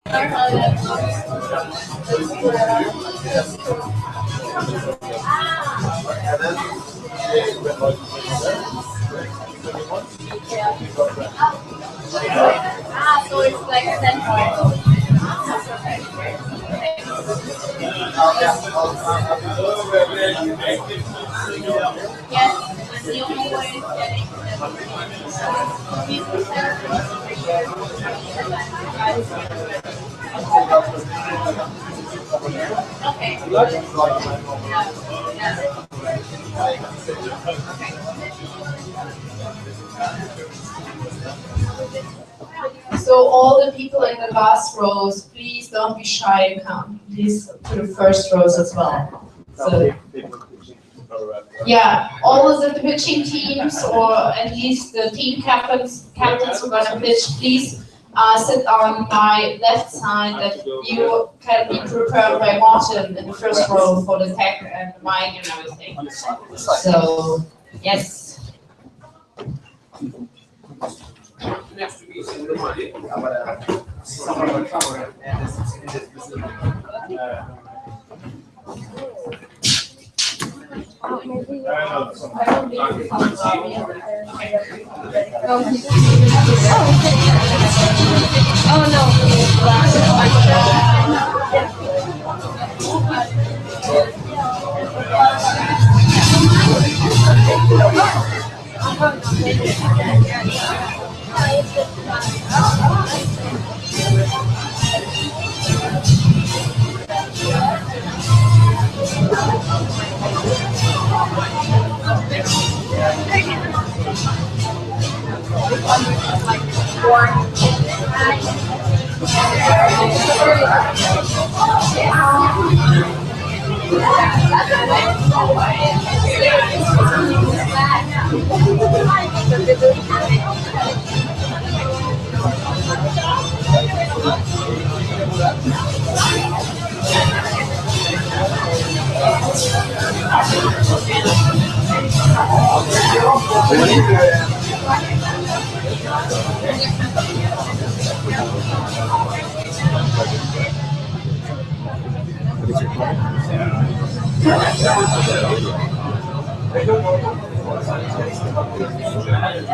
So it's like a 10 point. Yes, and the only way is okay. So all the people in the last rows, please don't be shy and come. Please to the first rows as well. So, yeah, all of the pitching teams, or at least the team captains who are gonna pitch, please sit on my left side, that you can be prepared by Martin in the first row for the tech and the mic and everything. So, yes.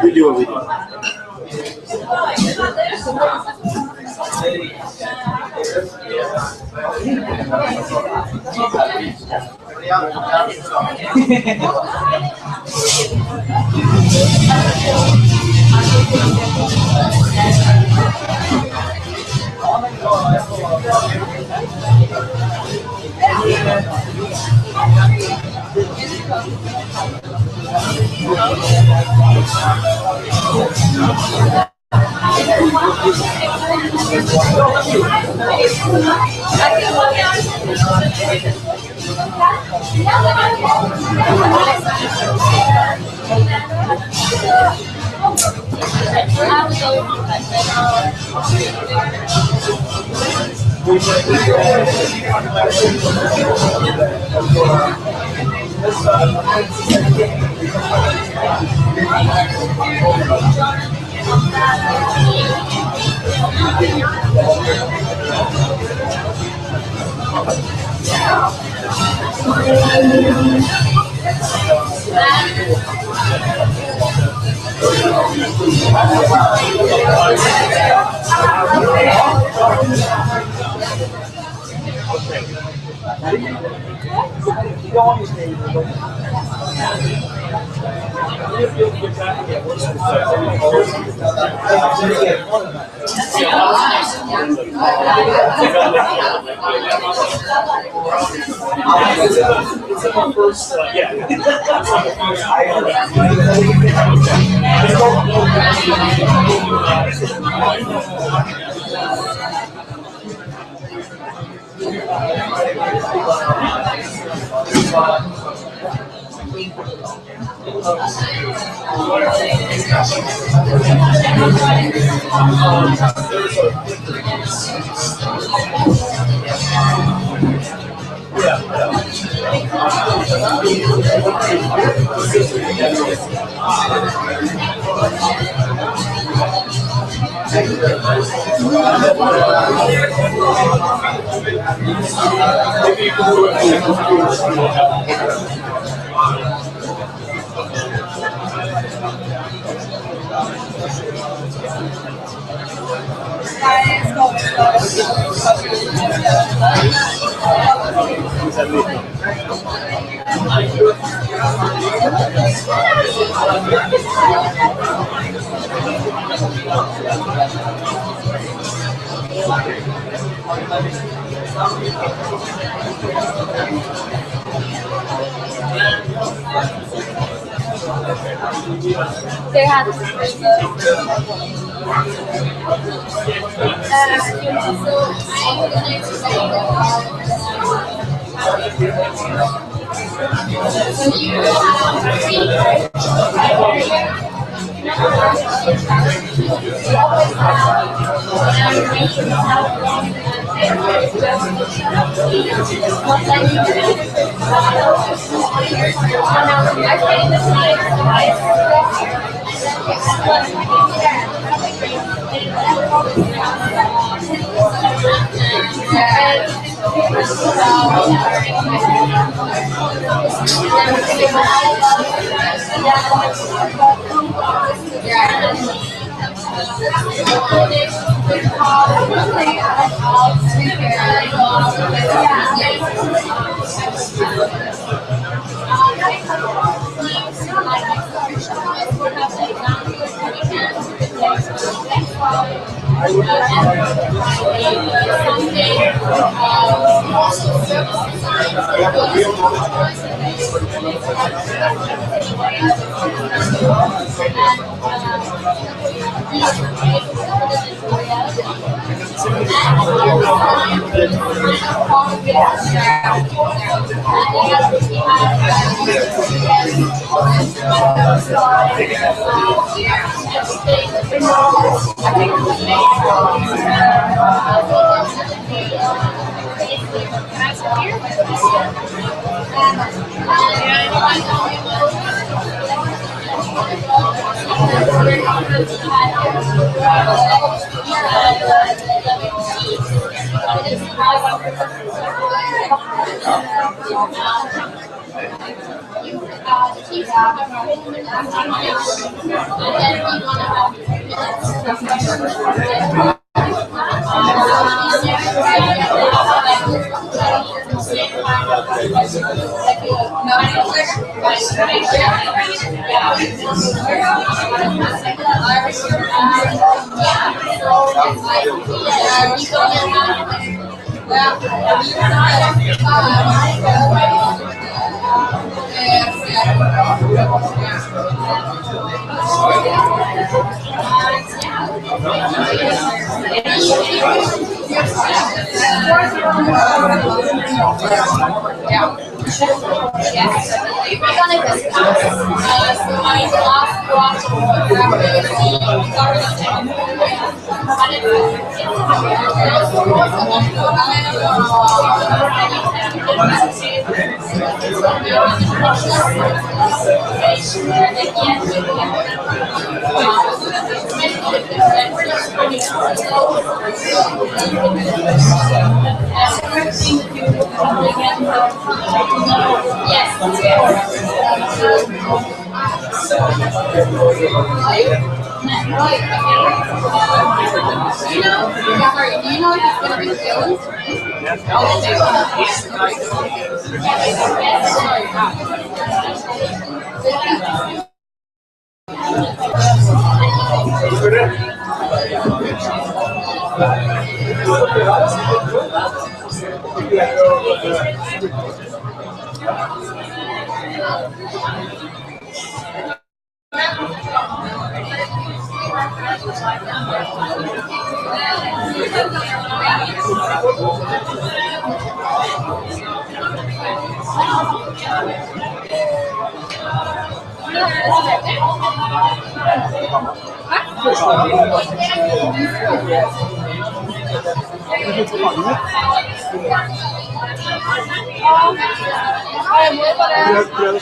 Video. They had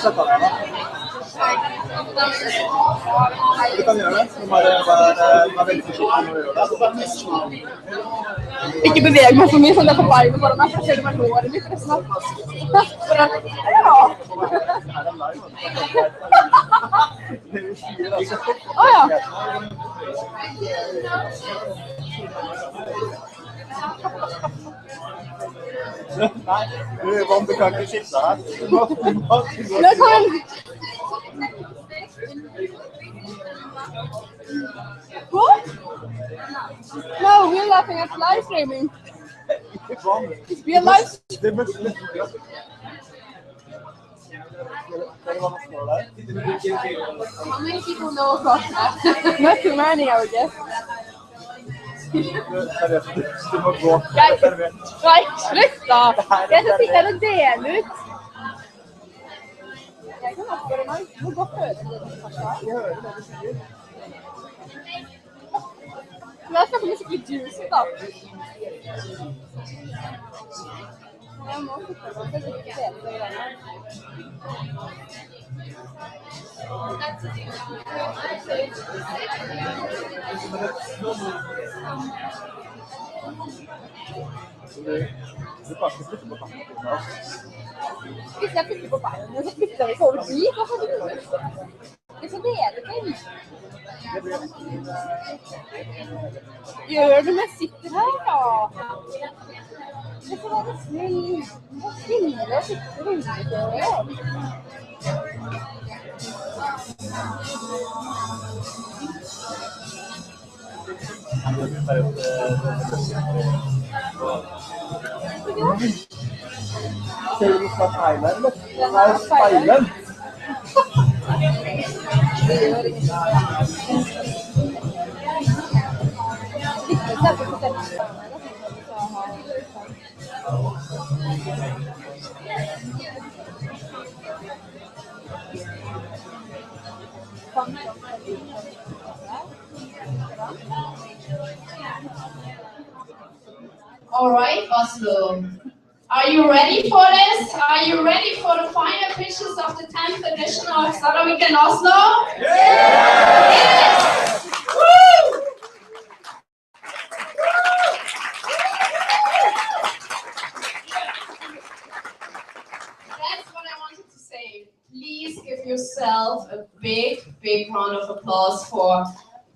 so Du kan gjøre det. Du bare vær veldig forsiktig med å gjøre det. Ikke beveg meg for mye, sånn at jeg får beina foran meg, for jeg ser det med låret mitt resten av. Ja. Ja. Nei, du kan ikke sitte her. What? No, we're laughing at live streaming. We are live. How many people know across that? Not too many, I would guess. Du må gå. Nei, slutt da! Jeg skal sitte her og dele ut. Jeg kan også spørre meg. Hvor godt hører du det? Jeg hører det du sier. Men jeg skal få musikk litt juicy da. Jeg må sitte meg for litt dele det greiene. Du kan ikke flytte på kanten. Hvis jeg flytter på beina, så flytter vi ikke over dit. Hva får du gjøre? Det får dele ting. Gjør det når jeg sitter her, da. Det får være snill. Hva finner du å sitte rundt det? Ser du noe feil her, eller? Hva er speilen? All right, Oslo. Are you ready for this? Are you ready for the final pitches of the 10th edition of Startup Weekend Oslo? Yes! Woo! That's what I wanted to say. Please give yourself a big, big round of applause for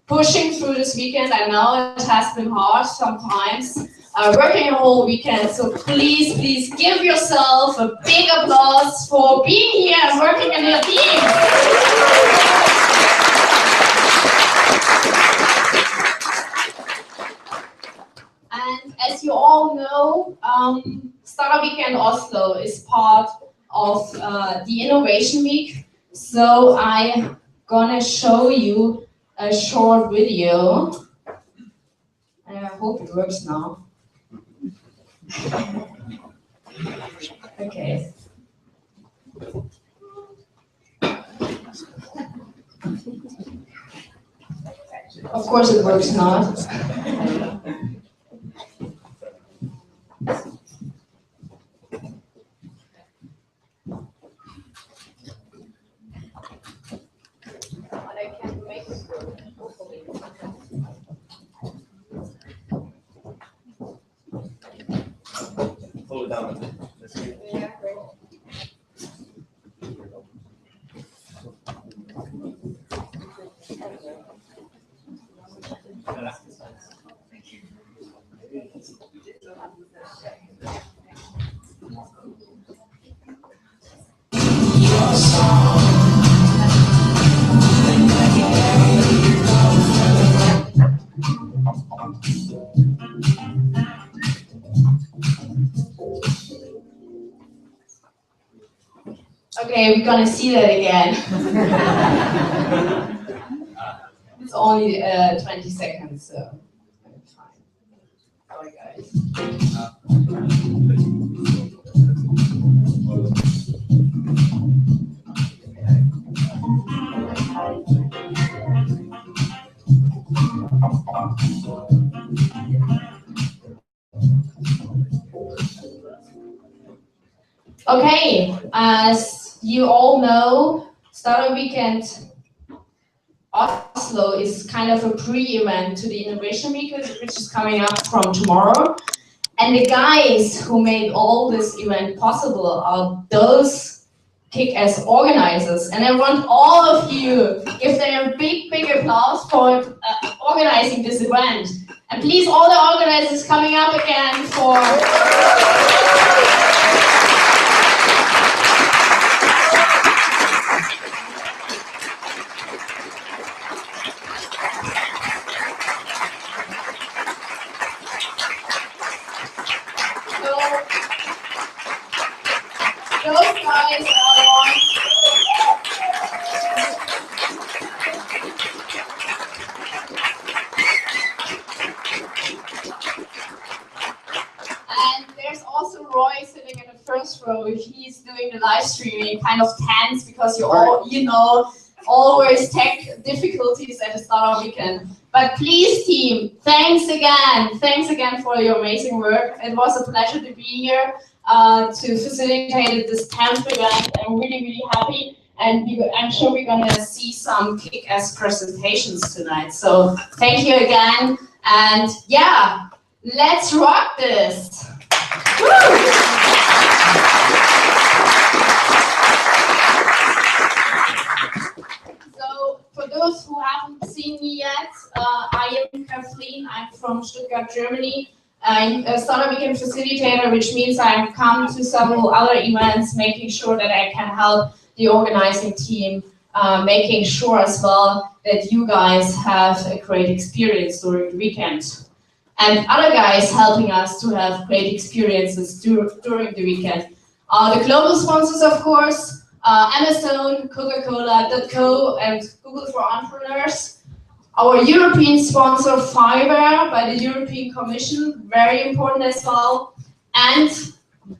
pushing through this weekend. I know it has been hard sometimes. Working a whole weekend, so please, please give yourself a big applause for being here and working in your team. And as you all know, Startup Weekend Oslo is part of the Innovation Week. So I'm gonna show you a short video. I hope it works now. Okay. Of course it works not. Hold it down. Yeah, great. Okay, we're gonna see that again. It's only 20 seconds, so it's fine. Sorry, guys. Okay, as you all know, Startup Weekend Oslo is kind of a pre-event to the Innovation Week, which is coming up from tomorrow. And the guys who made all this event possible are those kick-ass organizers. And I want all of you give them a big, big applause for organizing this event. And please, all the organizers coming up again for... Those guys are on. And there's also Roy sitting in the first row. He's doing the live streaming, kind of tense because always tech difficulties at the Startup Weekend. But please, team, thanks again for your amazing work. It was a pleasure to be here. To facilitate this 10th event. I'm really, really happy, and I'm sure we're gonna see some kick-ass presentations tonight. So thank you again, and yeah, let's rock this. Woo! So for those who haven't seen me yet, I am Kathleen. I'm from Stuttgart, Germany. I'm a Startup Weekend facilitator, which means I've come to several other events, making sure that I can help the organizing team, making sure as well that you guys have a great experience during the weekend. And other guys helping us to have great experiences during the weekend are the global sponsors, of course, Amazon, Coca-Cola.co, and Google for Entrepreneurs. Our European sponsor, Fiverr, by the European Commission, very important as well. And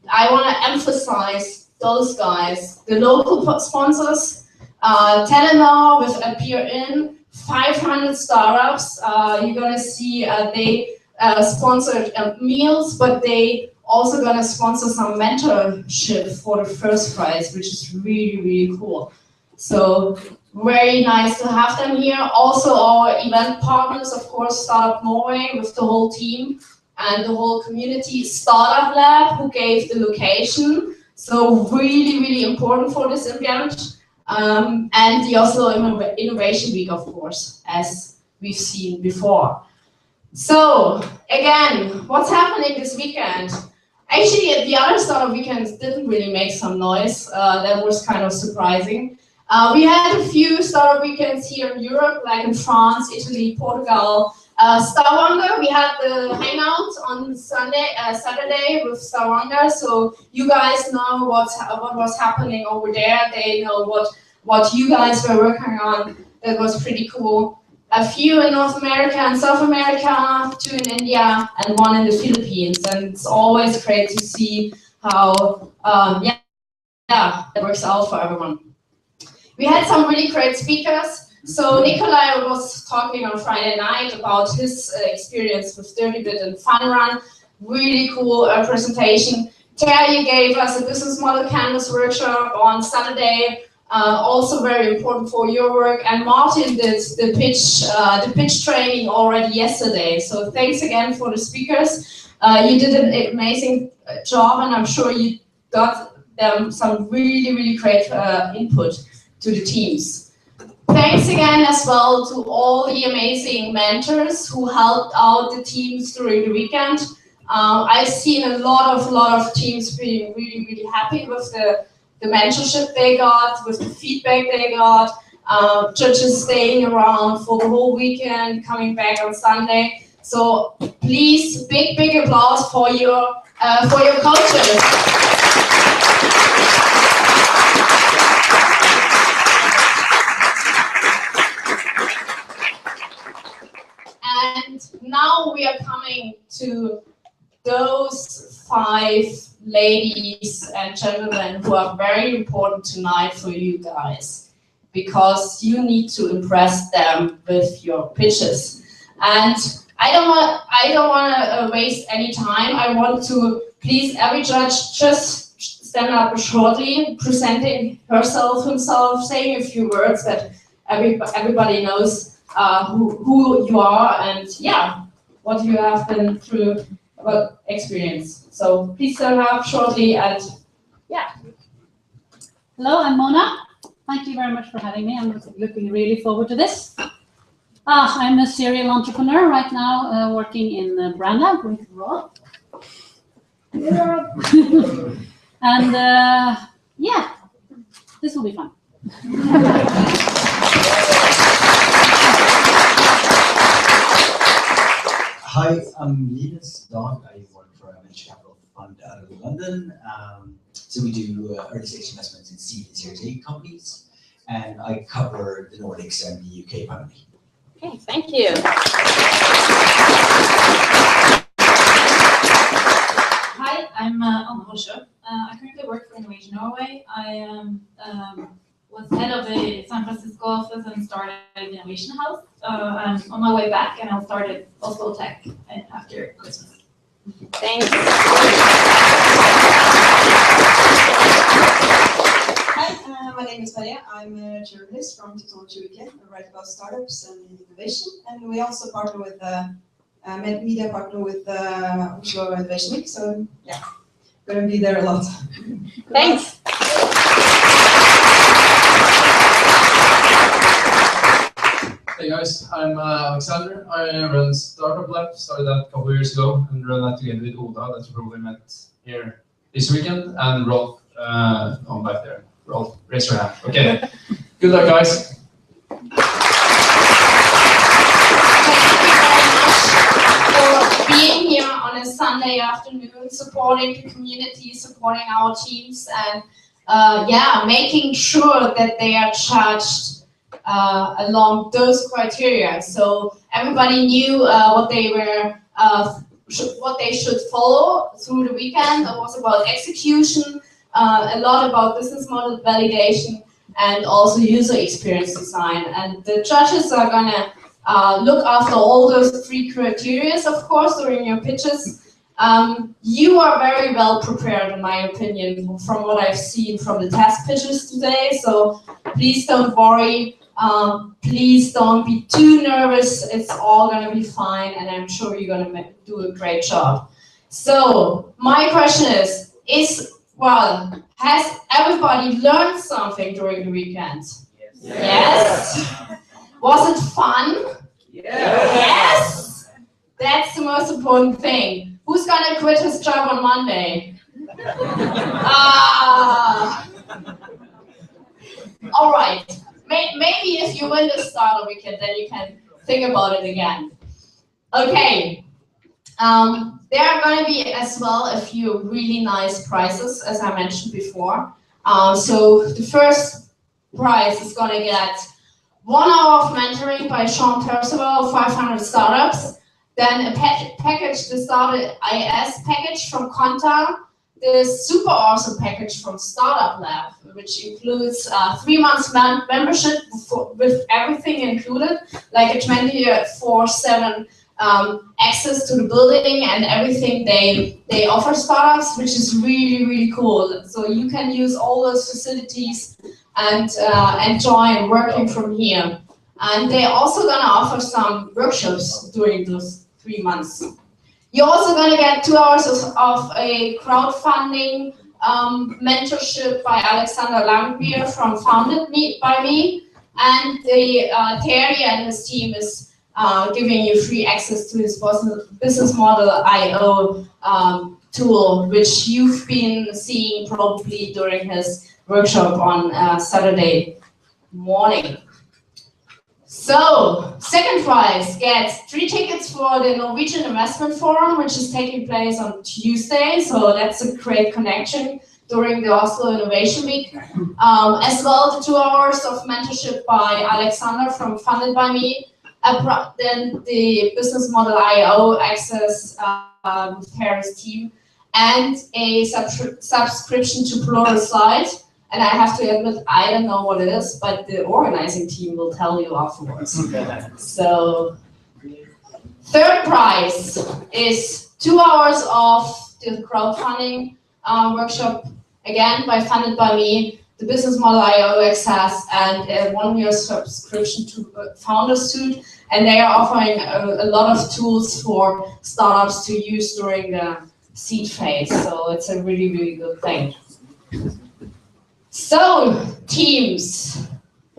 I want to emphasize those guys, the local sponsors, Telenor with Appear.in, 500 startups. You're going to see they sponsored meals, but they also going to sponsor some mentorship for the first prize, which is really, really cool. So very nice to have them here. Also our event partners, of course, Startup Norway with the whole team and the whole community, Startup Lab, who gave the location. So really, really important for this event. And the Oslo Innovation Week, of course, as we've seen before. So again, what's happening this weekend? Actually, the other Startup Weekends didn't really make some noise. That was kind of surprising. We had a few Startup Weekends here in Europe, like in France, Italy, Portugal. Stavanger, we had the hangout on Saturday with Stavanger, so you guys know what was happening over there. They know what you guys were working on. That was pretty cool. A few in North America and South America, 2 in India, and 1 in the Philippines. And it's always great to see how it works out for everyone. We had some really great speakers. So Nikolai was talking on Friday night about his experience with Dirtybit and FunRun. Really cool presentation. Terje gave us a business model canvas workshop on Saturday. Also very important for your work. And Martin did the pitch training already yesterday. So thanks again for the speakers. You did an amazing job, and I'm sure you got them some really, really great input to the teams. Thanks again as well to all the amazing mentors who helped out the teams during the weekend. I've seen a lot of teams being really, really happy with the mentorship they got, with the feedback they got, judges staying around for the whole weekend, coming back on Sunday. So please, big applause for your coaches. And now we are coming to those 5 ladies and gentlemen who are very important tonight for you guys, because you need to impress them with your pitches. And I don't want to waste any time. I want to please every judge just stand up shortly, presenting herself, himself, saying a few words that everybody knows who you are and yeah, what you have been through, what experience. So please stand up shortly and yeah. Hello, I'm Mona. Thank you very much for having me. I'm looking really forward to this. I'm a serial entrepreneur right now, working in Branda with Rod. And yeah, this will be fun. Hi, I'm Linus Dog. I work for a venture capital fund out of London. So we do early stage investments in seed and Series A companies, and I cover the Nordics and the UK primarily. Okay, thank you. Hi, I'm Anna Horsø. I currently work for Innovation Norway. I was head of the San Francisco office and started Innovation House. I'm on my way back and I started Oslo Tech after Christmas. Thanks. Hi, my name is Maria. I'm a journalist from Technology Weekend. I write about startups and innovation, and we also partner with media partner with Oslo Innovation Week. So yeah, going to be there a lot. Thanks. Hey guys, I'm Alexander. I run Startup Lab, started that a couple of years ago, and run that together with Oda, that you probably met here this weekend, and Rolf on back there. Rolf, raise your hand. Okay. Good luck, guys. Thank you very much for being here on a Sunday afternoon, supporting the community, supporting our teams, and yeah, making sure that they are charged along those criteria. So everybody knew what they were, what they should follow through the weekend. It was about execution, a lot about business model validation, and also user experience design. And the judges are gonna look after all those three criteria, of course, during your pitches. You are very well prepared, in my opinion, from what I've seen from the test pitches today. So please don't worry. Please don't be too nervous. It's all gonna be fine, and I'm sure you're gonna do a great job. So my question is, well, has everybody learned something during the weekend? Yes. Yes? Was it fun? Yes. Yes? That's the most important thing. Who's gonna quit his job on Monday? All right. Maybe if you win the starter weekend, then you can think about it again. Okay. There are going to be as well a few really nice prizes, as I mentioned before. So the first prize is going to get 1 hour of mentoring by Sean Percival, 500 startups. Then a package, the Startup IS package from Conta. The super awesome package from Startup Lab, which includes 3 months membership with everything included, like a 24/7 access to the building and everything they offer startups, which is really, really cool. So you can use all those facilities and enjoy working from here. And they're also gonna offer some workshops during those 3 months. You're also going to get 2 hours of a crowdfunding mentorship by Alexander Langbier from Founded by Me. And Terry and his team is giving you free access to his business model IO tool, which you've been seeing probably during his workshop on Saturday morning. So, second prize gets 3 tickets for the Norwegian Investment Forum, which is taking place on Tuesday. So that's a great connection during the Oslo Innovation Week. As well, the 2 hours of mentorship by Alexander from Funded by Me. Then the business model IO access with Harry's team, and a subscription to Pluralsight. And I have to admit, I don't know what it is, but the organizing team will tell you afterwards. So, third prize is 2 hours of the crowdfunding workshop, again, Funded by Me. the business model IO Access, and a 1-year subscription to Founders Suite. And they are offering a lot of tools for startups to use during the seed phase. So it's a really, really good thing. So, teams.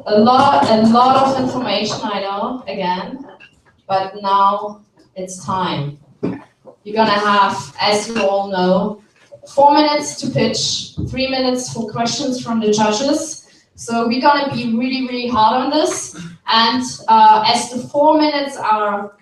A lot of information, I know, again, but now it's time. You're gonna have, as you all know, 4 minutes to pitch, 3 minutes for questions from the judges. So we're gonna be really, really hard on this. And as the 4 minutes are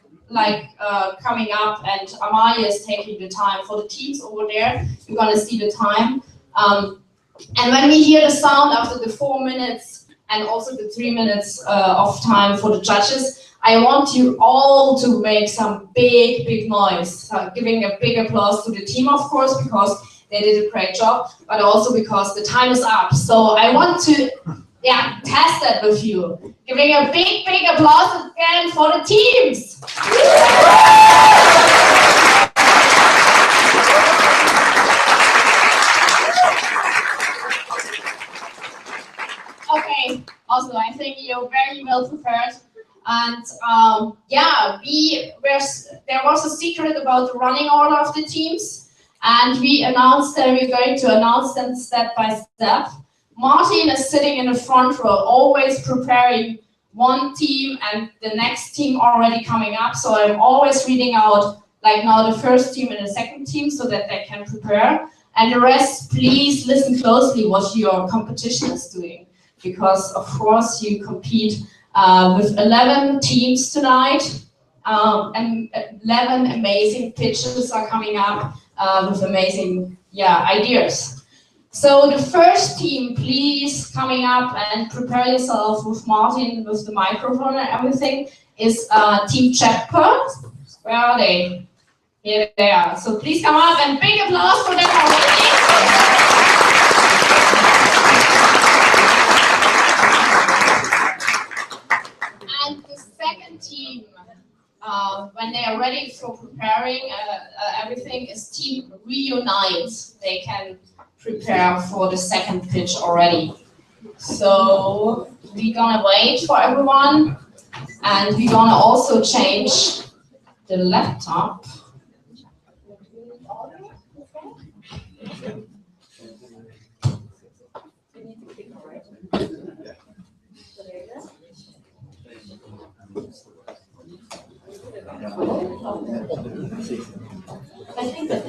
coming up, and Amalia is taking the time for the teams over there, you're gonna see the time. And when we hear the sound after the 4 minutes, and also the 3 minutes of time for the judges, I want you all to make some big noise, giving a big applause to the team, of course, because they did a great job, but also because the time is up. So I want to, test that with you. Giving a big applause again for the teams. Okay, also I think you're very well prepared. And there was a secret about the running order of the teams, and we announced that we're going to announce them step by step. Martin is sitting in the front row, always preparing one team and the next team already coming up. So I'm always reading out, like now, the first team and the second team so that they can prepare. And the rest, please listen closely what your competition is doing, because of course you compete with 11 teams tonight, and 11 amazing pitches are coming up with amazing ideas. So the first team, please, coming up and prepare yourself with Martin with the microphone and everything, is Team Chapter. Where are they? Here they are. So please come up and big applause for them already. And the second team, when they are ready for preparing everything, is Team Reunite. They can prepare for the second pitch already. So we're gonna wait for everyone, and we're gonna also change the laptop. I think that,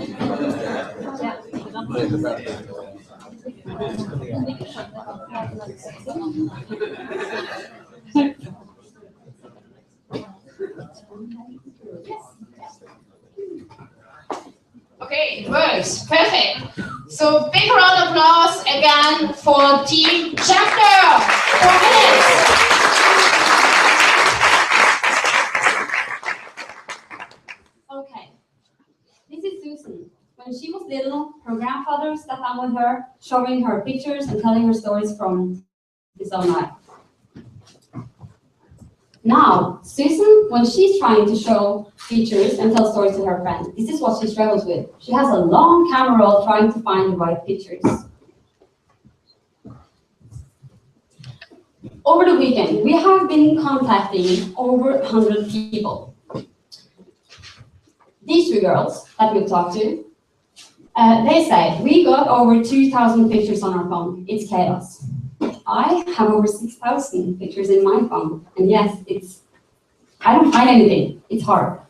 okay, it works. Perfect. So big round of applause again for Team Chapter. 4 minutes. Okay, this is Susan. When she was little, her grandfather sat down with her, showing her pictures and telling her stories from his own life. Now, Susan, when she's trying to show pictures and tell stories to her friends, this is what she struggles with. She has a long camera roll trying to find the right pictures. Over the weekend, we have been contacting over 100 people. These 2 girls that we've talked to, they say, we got over 2,000 pictures on our phone. It's chaos. I have over 6,000 pictures in my phone. And yes, I don't find anything. It's hard.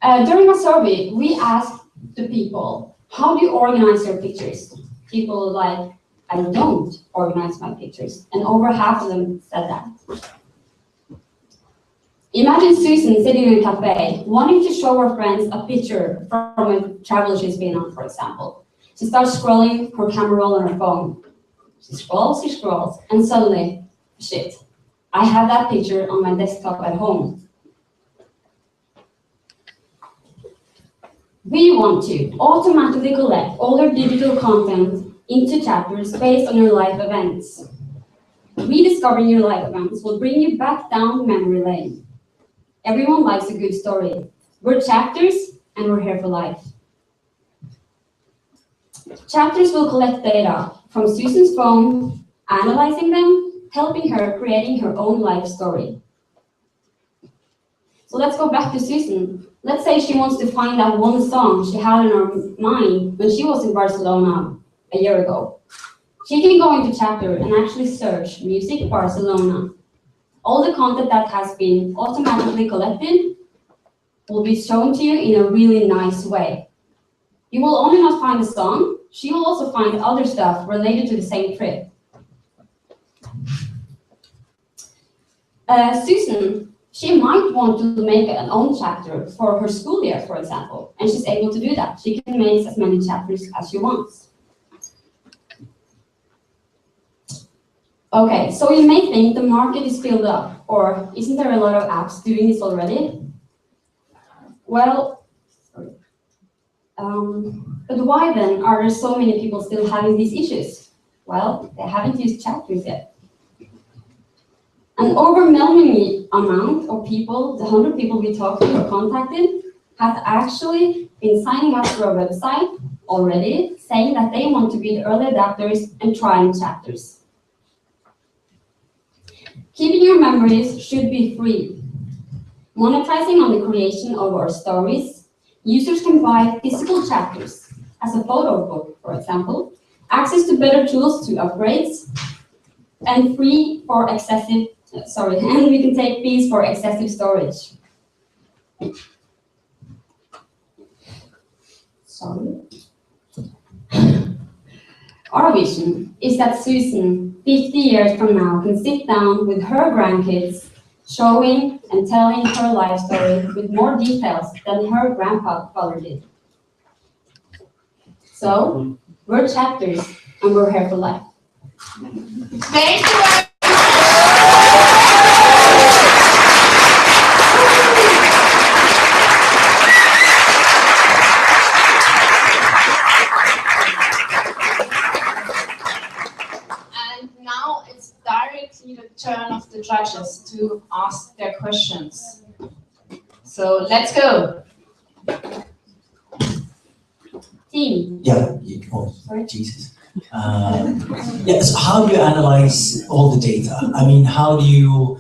During a survey, we asked the people, how do you organize your pictures? People like, I don't organize my pictures. And over half of them said that. Imagine Susan sitting in a cafe, wanting to show her friends a picture from a travel she's been on, for example. She starts scrolling her camera roll on her phone. She scrolls, and suddenly, shit, I have that picture on my desktop at home. We want to automatically collect all your digital content into chapters based on your life events. Rediscovering your life events will bring you back down memory lane. Everyone likes a good story. We're chapters, and we're here for life. Chapters will collect data from Susan's phone, analyzing them, helping her creating her own life story. So let's go back to Susan. Let's say she wants to find that one song she had in her mind when she was in Barcelona a year ago. She can go into Chapter and actually search Music Barcelona. All the content that has been automatically collected will be shown to you in a really nice way. You will only not find the song, she will also find other stuff related to the same trip. Susan, she might want to make an own chapter for her school year, for example, and she's able to do that. She can make as many chapters as she wants. Okay, so you may think the market is filled up, or isn't there a lot of apps doing this already? Well, but why then are there so many people still having these issues? Well, they haven't used chapters yet. An overwhelming amount of people, the 100 people we talked to or contacted, have actually been signing up for a website already, saying that they want to be the early adapters and trying chapters. Keeping your memories should be free. Monetizing on the creation of our stories, users can buy physical chapters, as a photo book, for example, access to better tools to upgrades, and free for excessive, and we can take fees for excessive storage. Sorry. Our vision is that Susan, 50 years from now, can sit down with her grandkids, showing and telling her life story with more details than her grandfather did. So, we're chapters, and we're here for life. Thank you very much. And now it's directly the turn of the judges to ask their questions. So let's go. Team. Yeah, oh, Sorry? Jesus. Yeah, so how do you analyze all the data? I mean, how do you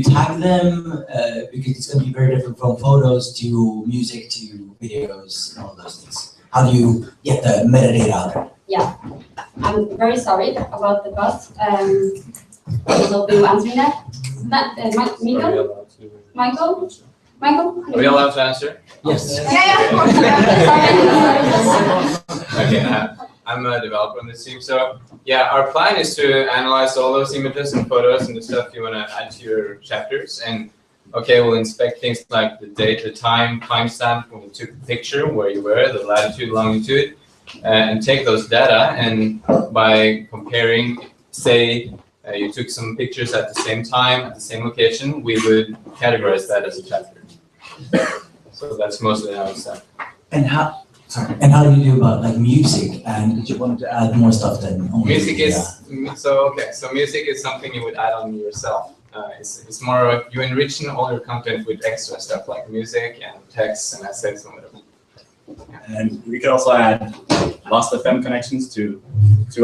tag them? Because it's going to be very different from photos to music to videos and all those things. How do you get the metadata out there? Yeah, I'm very sorry about the bus. I will be answering that. Michael? Michael? Are we allowed to answer? Yes. Yeah, of course. Okay, I'm a developer on this team. So yeah, our plan is to analyze all those images and photos and the stuff you want to add to your chapters. And okay, we'll inspect things like the date, the time, timestamp when you took the picture, where you were, the latitude, longitude, and take those data. And by comparing, say, you took some pictures at the same time, at the same location, we would categorize that as a chapter. So that's mostly how it's done. And how do you do about like music? And did you want to add more stuff than only Music is so music is something you would add on yourself. It's more you enriching all your content with extra stuff like music and text and assets and whatever. And we can also add Last.fm connections to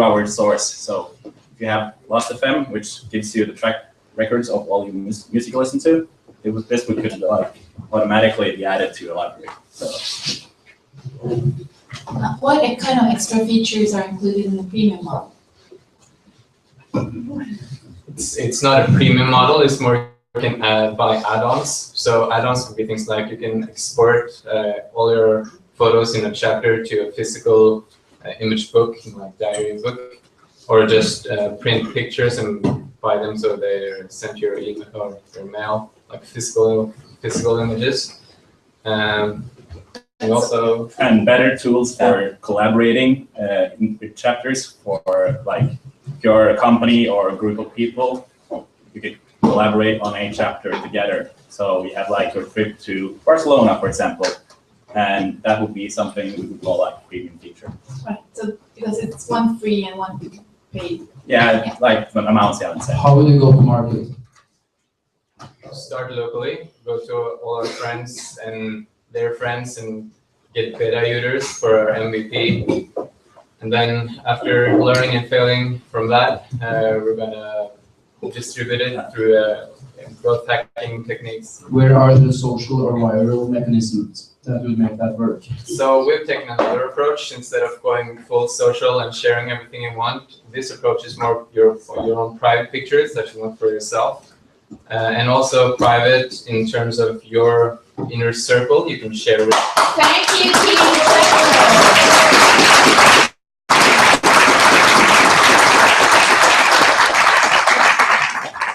our source. So if you have Last.fm, which gives you the track records of all your music you listen to, this would could like automatically be added to your library. So. What kind of extra features are included in the premium model? It's not a premium model. It's more you can buy add-ons. So add-ons would be things like you can export all your photos in a chapter to a physical image book, like diary book, or just print pictures and buy them so they're sent your email or your mail, like physical images. And better tools for collaborating with chapters for like if you're a company or a group of people, you could collaborate on a chapter together. So we have like your trip to Barcelona, for example, and that would be something we would call like a premium feature. Right, so because it's one free and one paid. Yeah, like the amounts you haven't said. How will you go to market? Start locally, go to all our friends and their friends and get beta users for our MVP. And then after learning and failing from that, we're gonna distribute it through growth hacking techniques. Where are the social or viral mechanisms that would make that work? So we've taken another approach. Instead of going full social and sharing everything you want, this approach is more your own private pictures that you want for yourself. And also private in terms of your inner circle you can share with. Thank you, Team.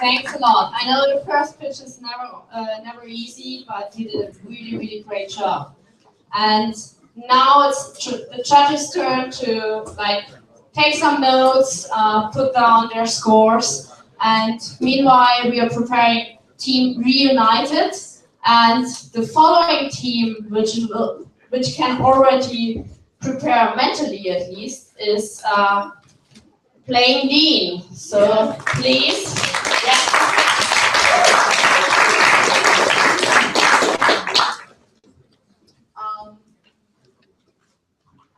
Thanks a lot. I know the first pitch is never easy, but you did a really, really great job. And now it's the judges' turn to take some notes, put down their scores, and meanwhile we are preparing Team Reunited, and the following team, which can already prepare mentally at least, is Playing Dean. So please.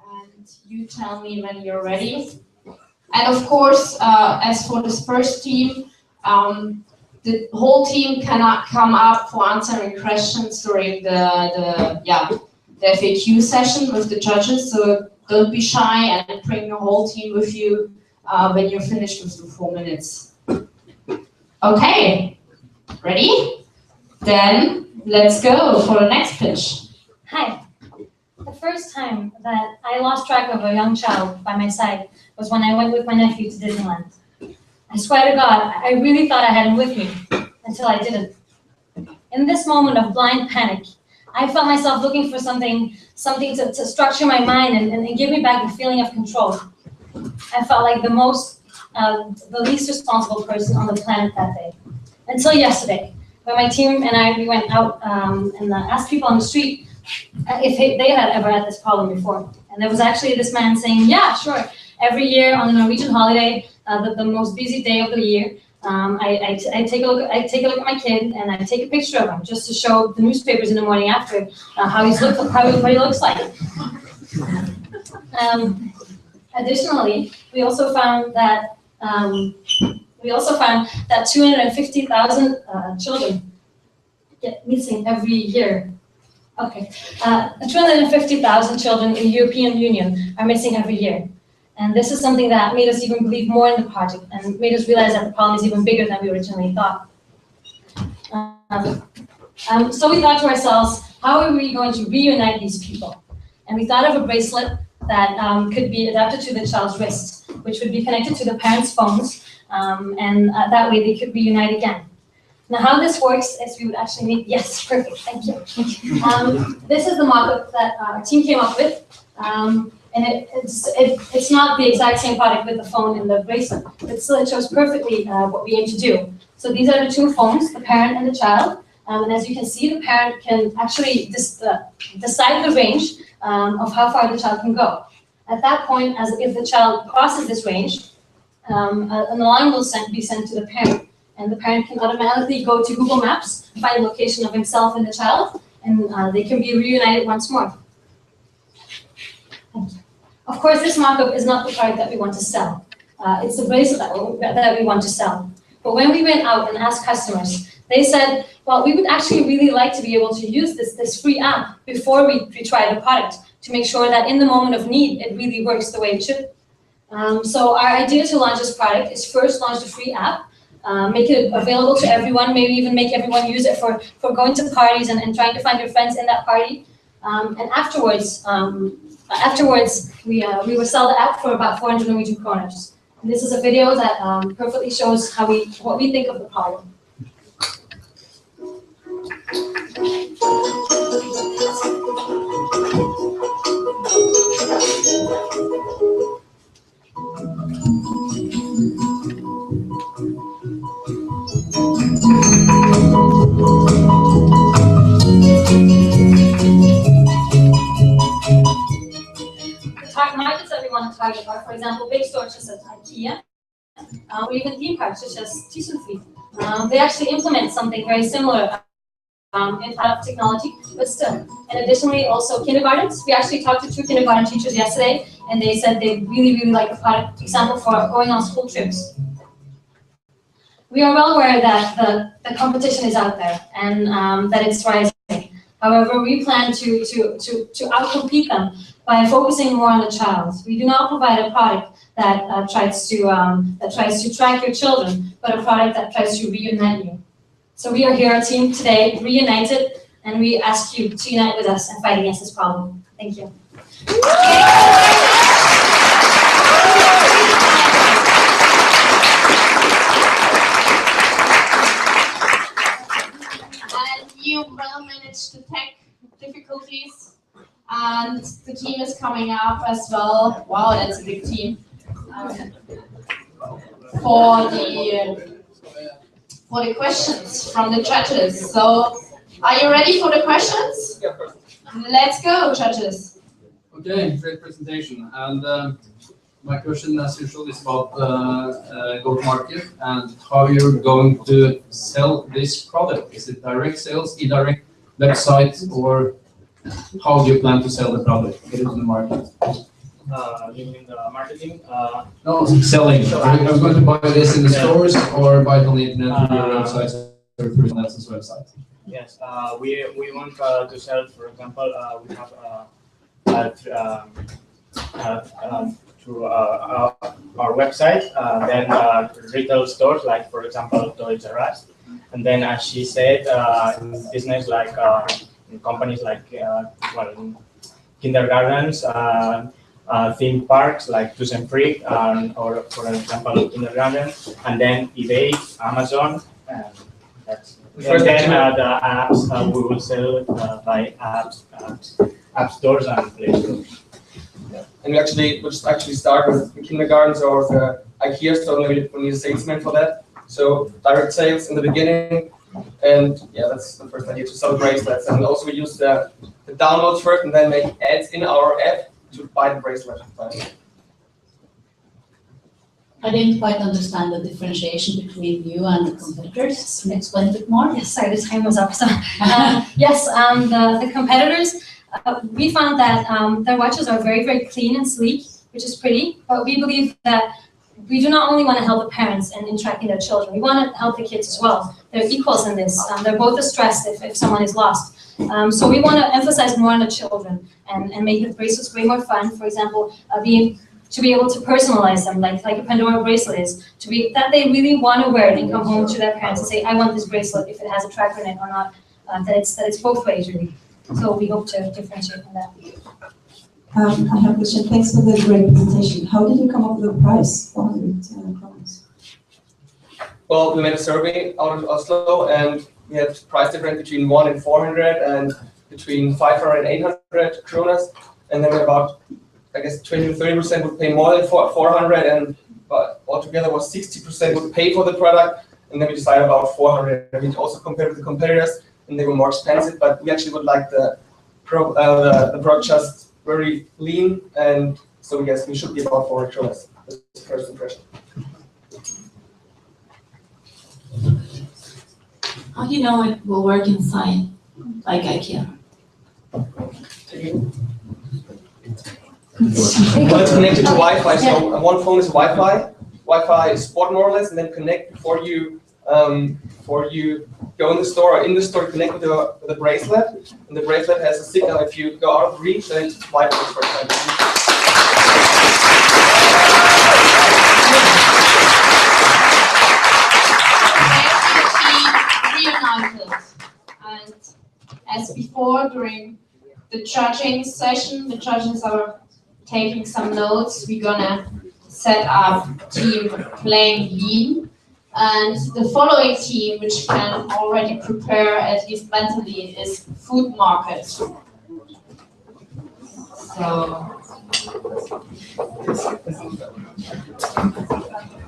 And you tell me when you're ready. And of course, as for this first team, the whole team cannot come up for answering questions during the FAQ session with the judges. So don't be shy and bring the whole team with you when you're finished with the 4 minutes. Okay, ready? Then let's go for the next pitch. Hi. The first time that I lost track of a young child by my side was when I went with my nephew to Disneyland. I swear to God, I really thought I had him with me until I didn't. In this moment of blind panic, I felt myself looking for something to structure my mind and give me back the feeling of control. I felt like the least responsible person on the planet that day. Until yesterday, when my team and we went out and asked people on the street if they had ever had this problem before. And there was actually this man saying, yeah, sure. Every year on the Norwegian holiday, the most busy day of the year, I take a look at my kid and I take a picture of him just to show the newspapers in the morning after what he looks like. Additionally, we also found that 250,000 children get missing every year. Okay, 250,000 children in the European Union are missing every year. And this is something that made us even believe more in the project and made us realize that the problem is even bigger than we originally thought. So we thought to ourselves, how are we going to reunite these people? And we thought of a bracelet that could be adapted to the child's wrist, which would be connected to the parents' phones, and that way they could reunite again. Now, how this works is we would actually need, yes, perfect, thank you. This is the mock-up that our team came up with. And it's not the exact same product with the phone and the bracelet, but still it shows perfectly what we aim to do. So these are the two phones, the parent and the child. And as you can see, the parent can actually decide the range of how far the child can go. At that point, if the child crosses this range, an alarm will be sent to the parent. And the parent can automatically go to Google Maps, find the location of himself and the child, and they can be reunited once more. Thank you. Of course, this mock-up is not the product that we want to sell. It's the bracelet that we want to sell. But when we went out and asked customers, they said, well, we would actually really like to be able to use this free app before we try the product to make sure that in the moment of need, it really works the way it should. So our idea to launch this product is first launch the free app, make it available to everyone, maybe even make everyone use it for going to parties and trying to find your friends in that party. And afterwards, we will sell the app for about 400 Norwegian kroners. And this is a video that perfectly shows what we think of the problem. The markets that we want to target are, for example, big stores such as IKEA, or even theme parks such as ThyssenKrupp. They actually implement something very similar out of technology, but still. And additionally, also kindergartens. We actually talked to 2 kindergarten teachers yesterday, and they said they really, really like the product. Example for going on school trips. We are well aware that the competition is out there and that it's rising. However, we plan to outcompete them by focusing more on the child. We do not provide a product that tries to track your children, but a product that tries to reunite you. So we are here, a team today, reunited, and we ask you to unite with us and fight against this problem. Thank you. And you well managed the tech difficulties, and the team is coming up as well. Wow, that's a big team. For the questions from the judges. So, are you ready for the questions? Yeah, perfect. Let's go, judges. Okay, great presentation. And my question, as usual, is about go-to-market and how you're going to sell this product. Is it direct sales, indirect website, or how do you plan to sell the product? Get it to the market. You mean the marketing? No, selling. Are you going to buy this in the stores or buy it on the internet through your website or through Netson's website? Yes, we want to sell, for example, we have through our website, then retail stores like, for example, Toys R Us, and then as she said, business like companies like kindergartens, theme parks like Tussenfreak, or for example kindergarten, and then eBay, Amazon, and that's. And then the apps we will sell by app stores and Play stores. Yeah. And we'll just actually start with the kindergartens or the IKEA store. We need a salesman for that. So direct sales in the beginning, and yeah, that's the first idea, to sell bracelets. And also we use the downloads first, and then make ads in our app to buy the bracelet. I didn't quite understand the differentiation between you and the competitors. Can you explain a bit more? Yes, sorry, the time was up. So, yes, the competitors, we found that their watches are very, very clean and sleek, which is pretty, but we believe that we do not only want to help the parents in tracking their children, we want to help the kids as well. They're equals in this. They're both distressed if someone is lost. So we want to emphasize more on the children and make the bracelets way more fun. For example, to be able to personalize them, like a Pandora bracelet is, that they really want to wear it and come home to their parents and say, I want this bracelet, if it has a tracker in it or not, that it's both ways really. So we hope to differentiate from that. I have a question. Thanks for the great presentation. How did you come up with the price, 400 crowns? Well, we made a survey out of Oslo, and we had price difference between 1 and 400, and between 500 and 800 kronas, and then about, I guess, 20 to 30% would pay more than 400, and but altogether was 60% would pay for the product, and then we decided about 400. We also compared with the competitors, and they were more expensive, but we actually would like the product just very lean, and so we guess we should be about 400 kronas. That's the first impression. How do you know it will work inside, like IKEA? Well, it's connected to Wi-Fi, so one phone is Wi-Fi spot more or less, and then connect before you go in the store or in the store, connect with the bracelet, and the bracelet has a signal. If you go out of reach, then it's Wi-Fi, for example. Reunited. And as before, during the judging session, the judges are taking some notes. We're gonna set up team playing lean, and the following team, which can already prepare at least mentally, is food market. So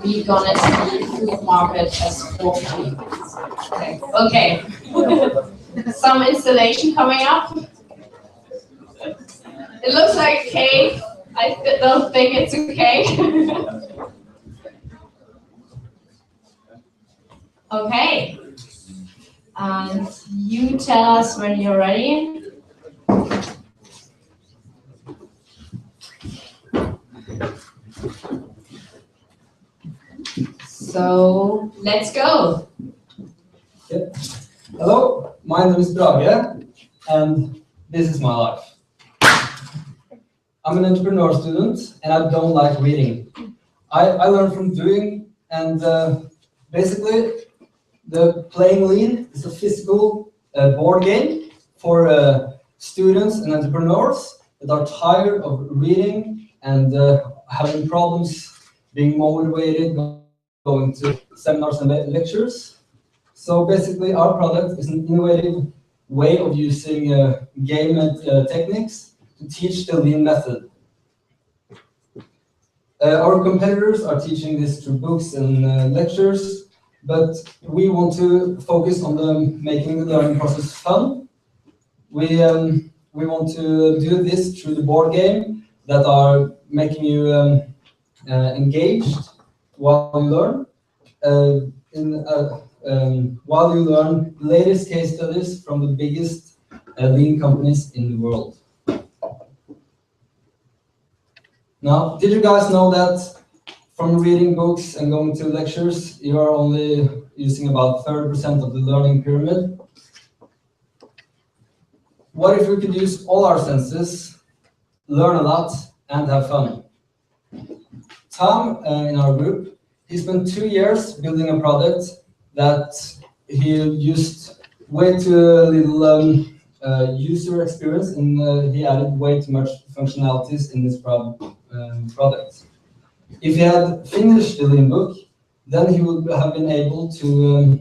we're gonna see food market as 4 teams. Okay. Some installation coming up. It looks like a cake. I don't think it's a cake. Okay. And you tell us when you're ready. So let's go. Hello, my name is Brage, and this is my life. I'm an entrepreneur student, and I don't like reading. I learn from doing, and basically, the Playing Lean is a physical board game for students and entrepreneurs that are tired of reading and having problems being motivated, going to seminars and lectures. So basically, our product is an innovative way of using game techniques to teach the Lean method. Our competitors are teaching this through books and lectures, but we want to focus on making the learning process fun. We want to do this through the board game that are making you engaged while you learn. While you learn the latest case studies from the biggest Lean companies in the world. Now, did you guys know that from reading books and going to lectures, you are only using about 30% of the learning pyramid? What if we could use all our senses, learn a lot, and have fun? Tom, in our group, he spent 2 years building a product that he used way too little user experience, and he added way too much functionalities in this product. If he had finished the Lean book, then he would have been able to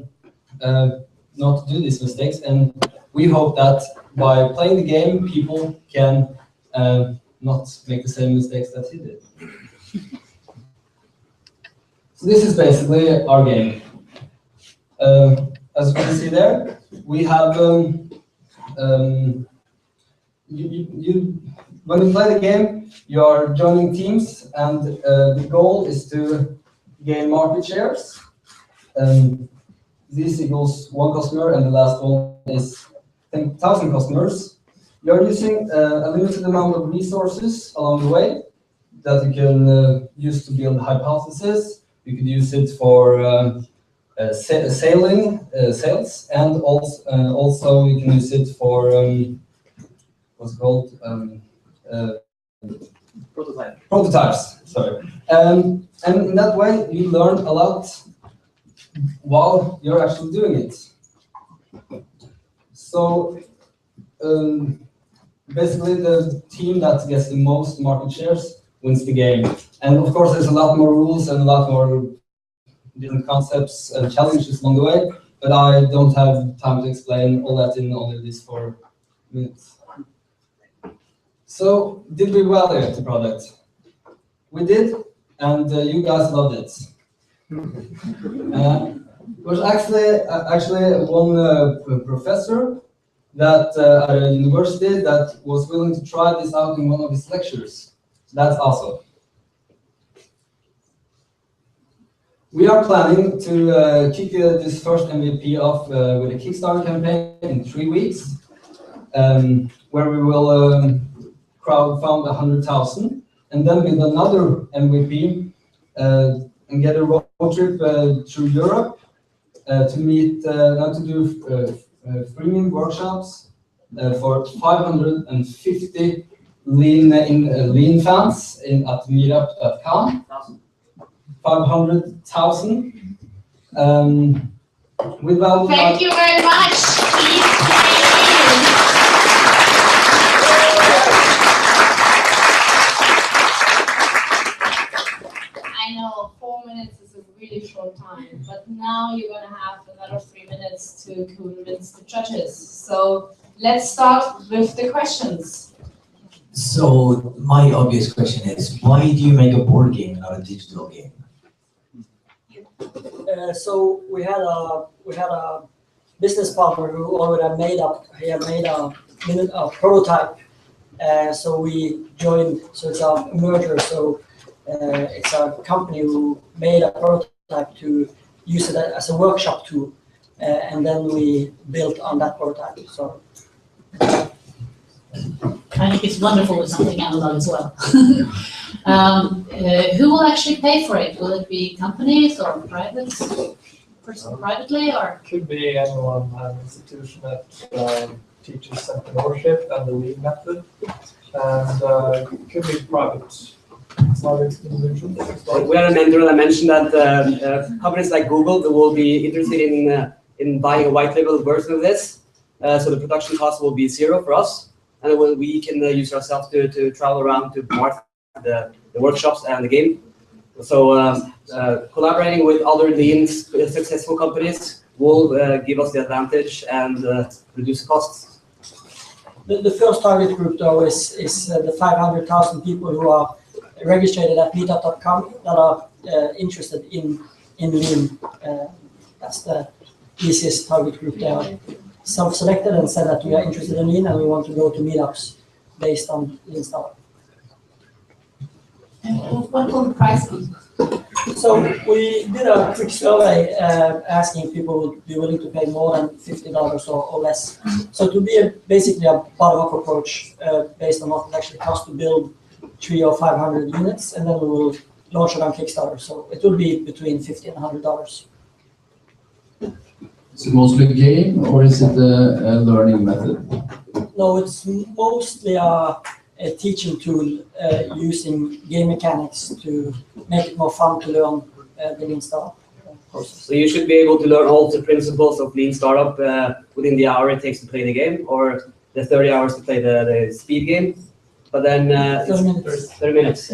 not do these mistakes, and we hope that by playing the game, people can not make the same mistakes that he did. So this is basically our game. As you can see there, we have when you play the game, you are joining teams, and the goal is to gain market shares. This equals 1 customer, and the last one is 10,000 customers. You are using a limited amount of resources along the way that you can use to build hypotheses. You could use it for sales, and also you can use it for what's it called prototypes. Sorry, and in that way you learn a lot while you're actually doing it. So basically, the team that gets the most market shares wins the game. And of course, there's a lot more rules and a lot more different concepts and challenges along the way, but I don't have time to explain all that in only these 4 minutes. So, did we evaluate the product? We did, and you guys loved it. There was actually one professor that at a university that was willing to try this out in one of his lectures. So that's awesome. We are planning to kick this first MVP off with a Kickstarter campaign in 3 weeks, where we will crowdfund 100,000, and then build another MVP and get a road trip through Europe to meet, to do freemium workshops for 550 Lean fans at meetup.com. 500,000. Thank you very much. Please I know 4 minutes is a really short time, but now you're going to have another 3 minutes to convince the judges. So let's start with the questions. So my obvious question is, why do you make a board game, not a digital game? So we had a business partner who already made a prototype. So we joined. So it's a merger. So it's a company who made a prototype to use it as a workshop tool. and then we built on that prototype. So I think it's wonderful with something analog as well. Who will actually pay for it? Will it be companies or private person privately, or? Could be anyone, an institution that teaches entrepreneurship and the lean method, and could be private individuals. We had a mentor that mentioned that companies like Google will be interested in buying a white label version of this, so the production cost will be zero for us, and we can use ourselves to travel around to market the workshops and the game. So collaborating with other lean successful companies will give us the advantage and reduce costs. The first target group though is the 500,000 people who are registered at meetup.com that are interested in lean. That's the easiest target group. They are self-selected and said that we are interested in lean and we want to go to meetups based on lean startup. What will the price be? So we did a quick survey asking if people would be willing to pay more than $50 or less. So it will be basically a bottom-up approach based on what it actually costs to build 300 or 500 units, and then we will launch it on Kickstarter. So it will be between $50 and $100. Is it mostly a game or is it a learning method? No, it's mostly a teaching tool using game mechanics to make it more fun to learn the lean startup process. So you should be able to learn all the principles of lean startup within the hour it takes to play the game, or the 30 hours to play the speed game. But then 30 minutes. 30 minutes.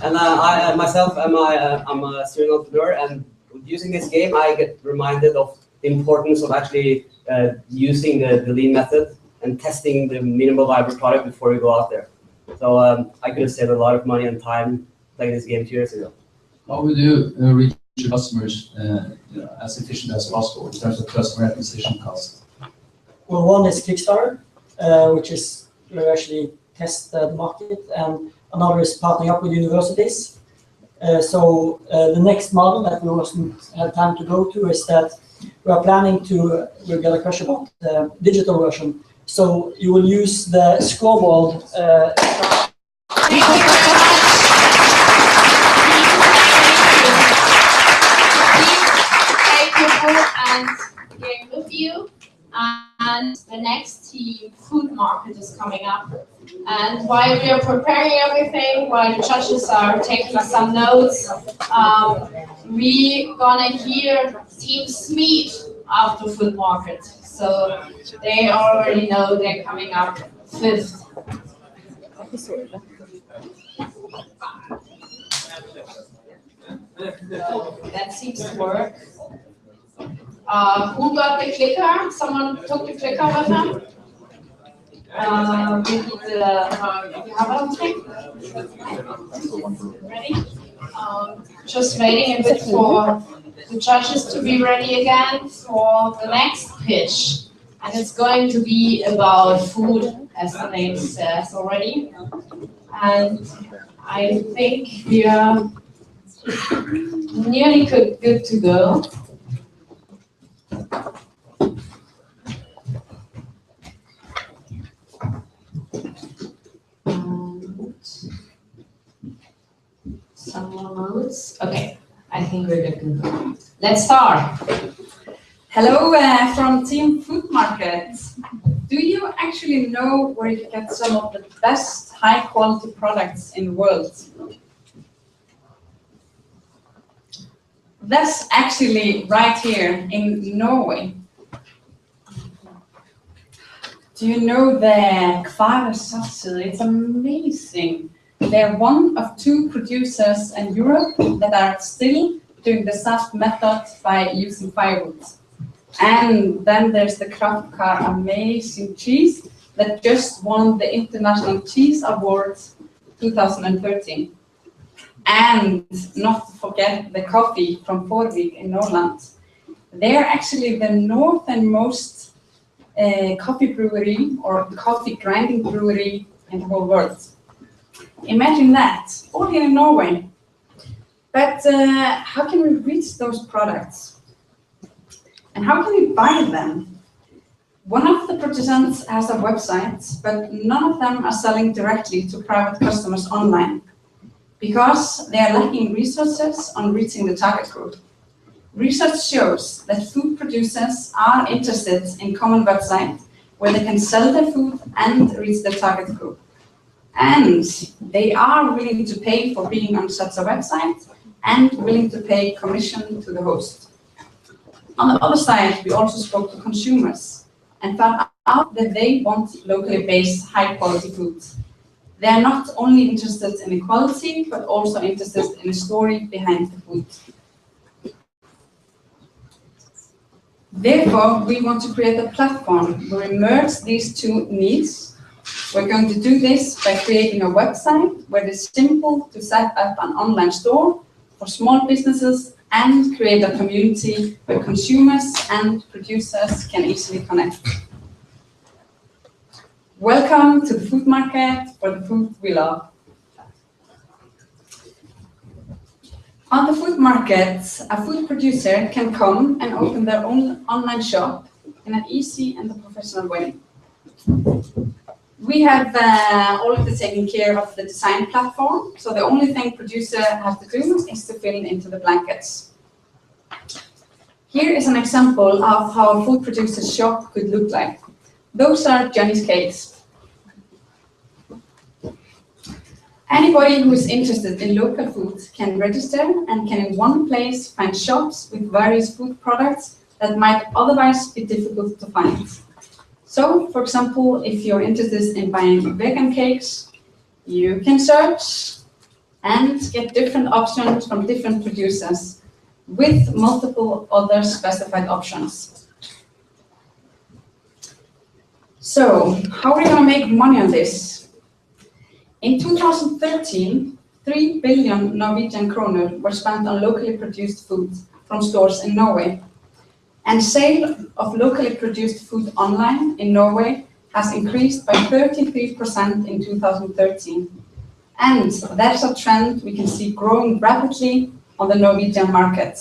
And I myself, I'm a serial entrepreneur, and using this game, I get reminded of the importance of actually using the lean method and testing the minimal viable product before we go out there. So I could have saved a lot of money and time playing this game 2 years ago. How would you reach your customers as efficient as possible in terms of customer acquisition costs? Well, one is Kickstarter, which is where we actually test the market, and another is partnering up with universities. So the next model that we wasn't had time to go to is that we are planning to, we'll get a question about the digital version. So you will use the scoreboard. Thank you and game with you. And the next team, Food Market, is coming up. And while we are preparing everything, while the judges are taking some notes, we gonna hear Team Smeed after Food Market. So they already know they're coming up 5th. That seems to work. Who got the clicker? Someone took the clicker with them? We need the, you have everything? Ready? Just waiting a bit for the judges to be ready again for the next pitch. And it's going to be about food, as the name says already. And I think we are nearly good to go. Some more notes. Okay, I think we're good to go. Let's start. Hello from Team Food Market. Do you actually know where you get some of the best high quality products in the world? That's actually right here in Norway. Do you know the Kvaer Satsud? It's amazing. They're one of 2 producers in Europe that are still doing the SAP method by using firewood. And then there's the Kraftkar amazing cheese that just won the International Cheese Awards 2013. And not to forget the coffee from Forvik in Norland. They're actually the northernmost coffee brewery or coffee grinding brewery in the whole world. Imagine that, all here in Norway. But how can we reach those products? And how can we buy them? One of the participants has a website, but none of them are selling directly to private customers online because they are lacking resources on reaching the target group. Research shows that food producers are interested in common websites where they can sell their food and reach their target group. And they are willing to pay for being on such a website and willing to pay commission to the host. On the other side, we also spoke to consumers and found out that they want locally based high quality food. They are not only interested in the quality, but also interested in the story behind the food. Therefore, we want to create a platform where we merge these two needs. We're going to do this by creating a website where it's simple to set up an online store for small businesses and create a community where consumers and producers can easily connect. Welcome to the food market for the food we love. On the food market, a food producer can come and open their own online shop in an easy and a professional way. We have already taken care of the design platform, so the only thing producer has to do is to fill into the blankets. Here is an example of how a food producer's shop could look like. Those are Johnny's cakes. Anybody who is interested in local food can register and can in one place find shops with various food products that might otherwise be difficult to find. So, for example, if you're interested in buying vegan cakes, you can search and get different options from different producers with multiple other specified options. So, how are we going to make money on this? In 2013, 3 billion Norwegian kroner were spent on locally produced food from stores in Norway. And sale of locally produced food online in Norway has increased by 33% in 2013. And that's a trend we can see growing rapidly on the Norwegian market.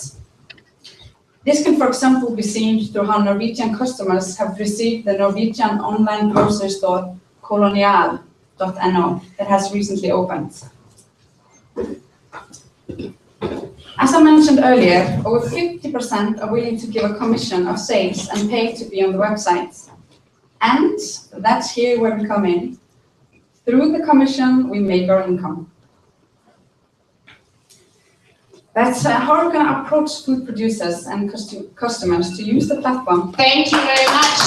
This can, for example, be seen through how Norwegian customers have received the Norwegian online grocery store Kolonial.no that has recently opened. As I mentioned earlier, over 50% are willing to give a commission of sales and pay to be on the website. And that's here where we come in. Through the commission, we make our income. That's how we're going to approach food producers and customers to use the platform. Thank you very much.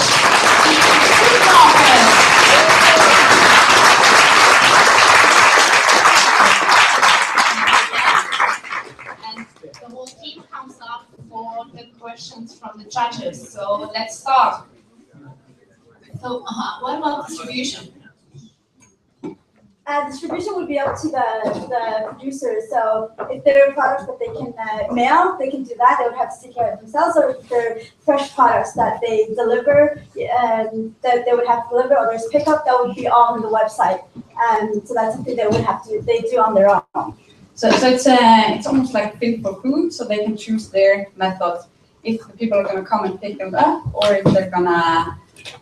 The whole team comes up for the questions from the judges. So let's start. So what about distribution? Distribution would be up to the producers. So if there are products that they can mail, they can do that. They would have to take care of themselves. Or if they're fresh products that they deliver, that they would have to deliver, or there's pickup, that would be all on the website. So that's something they would have to they do on their own. So it's almost like Fit for Food, so they can choose their method. If the people are going to come and pick them up, or if they're going to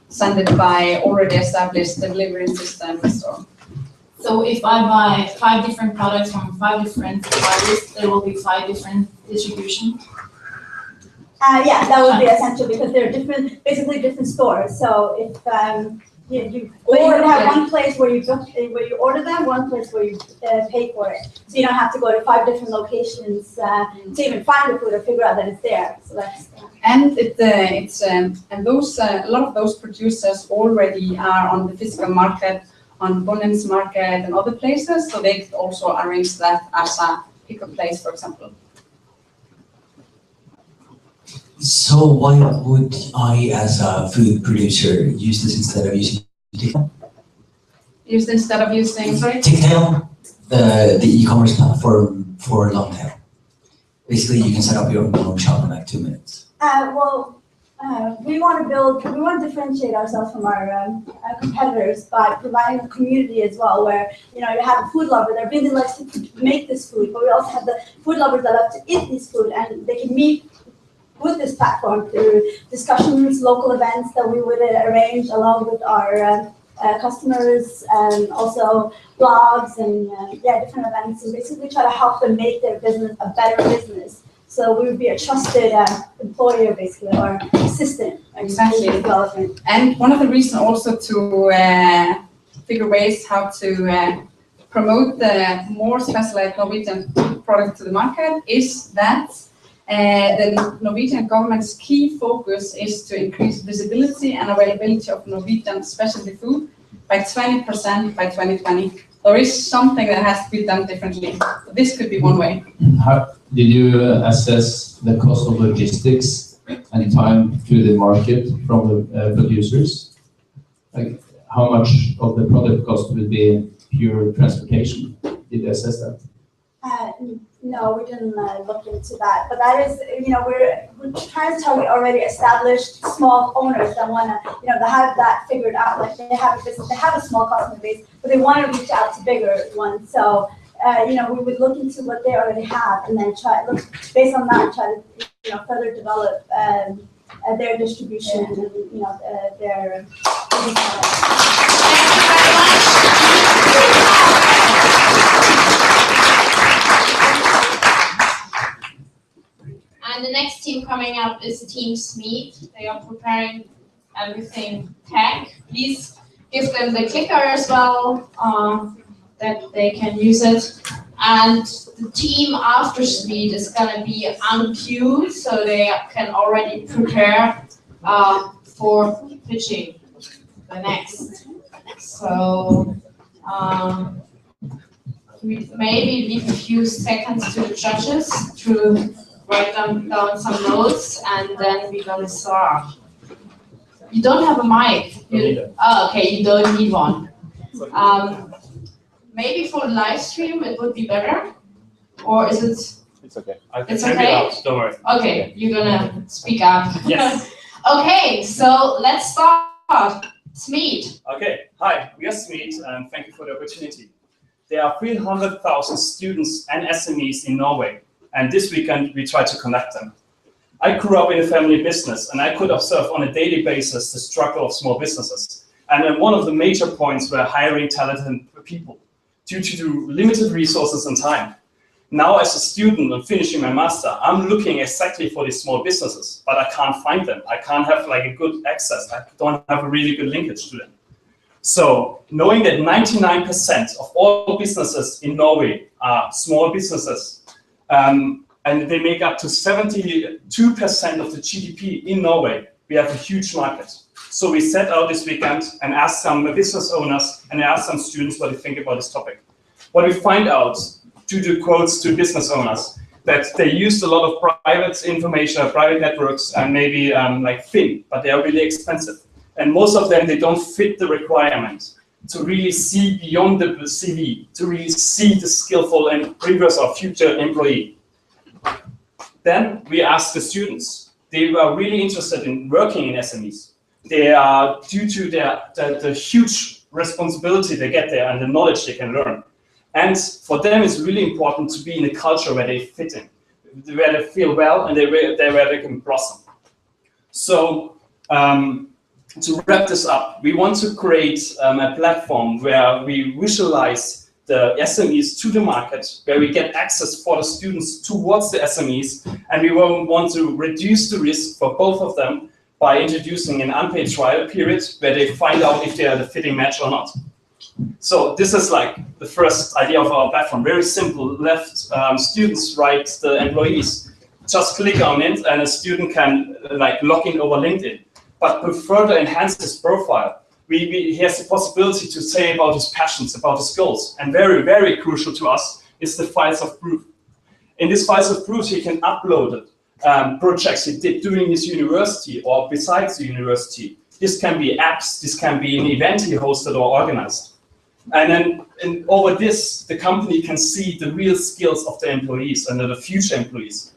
send it by already established delivery systems. So if I buy 5 different products from 5 different suppliers, there will be 5 different distribution? Yeah, that would be essential because they're different, basically different stores. So if you have one place where you order them, one place where you pay for it. So you don't have to go to 5 different locations to even find the food or figure out that it's there. So that's. And and those a lot of those producers already are on the physical market, on Bonnens Market and other places, so they could also arrange that as a pickup place, for example. So why would I, as a food producer, use this instead of using Ticktail? Used instead of using, sorry? Ticktail, the e-commerce platform for long tail. Basically, you can set up your own shop in like 2 minutes. We want to differentiate ourselves from our competitors by providing a community as well, where you have a food lover that really likes to make this food, but we also have the food lovers that love to eat this food, and they can meet with this platform through discussions, local events that we would arrange along with our customers, and also blogs and different events, and basically try to help them make their business a better business. So we would be a trusted employer, basically, or assistant in Exactly. development. And one of the reasons also to figure ways how to promote the more specialized Norwegian product to the market is that the Norwegian government's key focus is to increase visibility and availability of Norwegian specialty food by 20% by 2020. There is something that has to be done differently. This could be one way. How did you assess the cost of logistics and time to the market from the producers? Like, how much of the product cost would be pure transportation? Did you assess that? No, we didn't look into that, but that is, we're trying to target already established small owners that want to, that have that figured out. Like they have a business, they have a small customer base, but they want to reach out to bigger ones. So, we would look into what they already have and then based on that, try to, further develop their distribution and, their And the next team coming up is Team Smeed. They are preparing everything tech. Please give them the clicker as well, that they can use it. And the team after Smeed is gonna be Amq, so they can already prepare for pitching the next. So maybe leave a few seconds to the judges to write down some notes, and then we're gonna start. You don't have a mic. Okay, you don't need one. Maybe for live stream it would be better, or is it? It's okay. It's okay? Don't worry. Okay, you're gonna speak up. Yes. Okay, so let's start. Smeed. Okay, hi, we are Smeed, and thank you for the opportunity. There are 300,000 students and SMEs in Norway, and this weekend we try to connect them. I grew up in a family business, and I could observe on a daily basis the struggle of small businesses. And then one of the major points were hiring talented people due to limited resources and time. Now, as a student and finishing my master, I'm looking exactly for these small businesses, but I can't find them. I can't have like a good access. I don't have a really good linkage to them. So knowing that 99% of all businesses in Norway are small businesses, and they make up to 72% of the GDP in Norway, we have a huge market. So we set out this weekend and asked some business owners and asked some students what they think about this topic. What we find out, due to quotes to business owners, that they used a lot of private information, private networks, and maybe like thin, but they are really expensive. And most of them, they don't fit the requirement to really see beyond the CV, to really see the skillful and previous or future employee. Then we asked the students. They were really interested in working in SMEs. They are, due to the huge responsibility they get there and the knowledge they can learn. And for them, it's really important to be in a culture where they fit in, where they feel well and where they can blossom. So to wrap this up, we want to create a platform where we visualize the SMEs to the market, where we get access for the students towards the SMEs, and we want to reduce the risk for both of them by introducing an unpaid trial period where they find out if they are the fitting match or not. So this is like the first idea of our platform. Very simple. Left, students write the employees. Just click on it, and a student can like log in over LinkedIn. But to further enhance his profile, he has the possibility to say about his passions, about his goals. And very, very crucial to us is the files of proof. In these files of proof, he can upload it. Projects he did during his university or besides the university. This can be apps, this can be an event he hosted or organized. And then over this, the company can see the real skills of the employees and the future employees.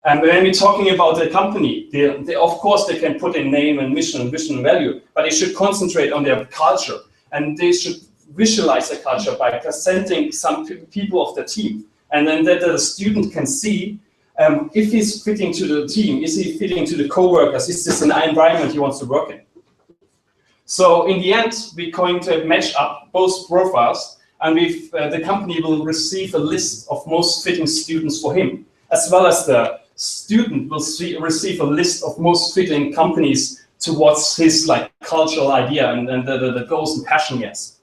And when we're talking about the company, they of course they can put in name and mission and value, but they should concentrate on their culture, and they should visualize the culture by presenting some people of the team. And then that the student can see if he's fitting to the team, is he fitting to the co-workers? Is this an environment he wants to work in? So in the end, we're going to match up both profiles, and the company will receive a list of most fitting students for him, as well as the student will receive a list of most fitting companies towards his like cultural idea and the goals and passion he has.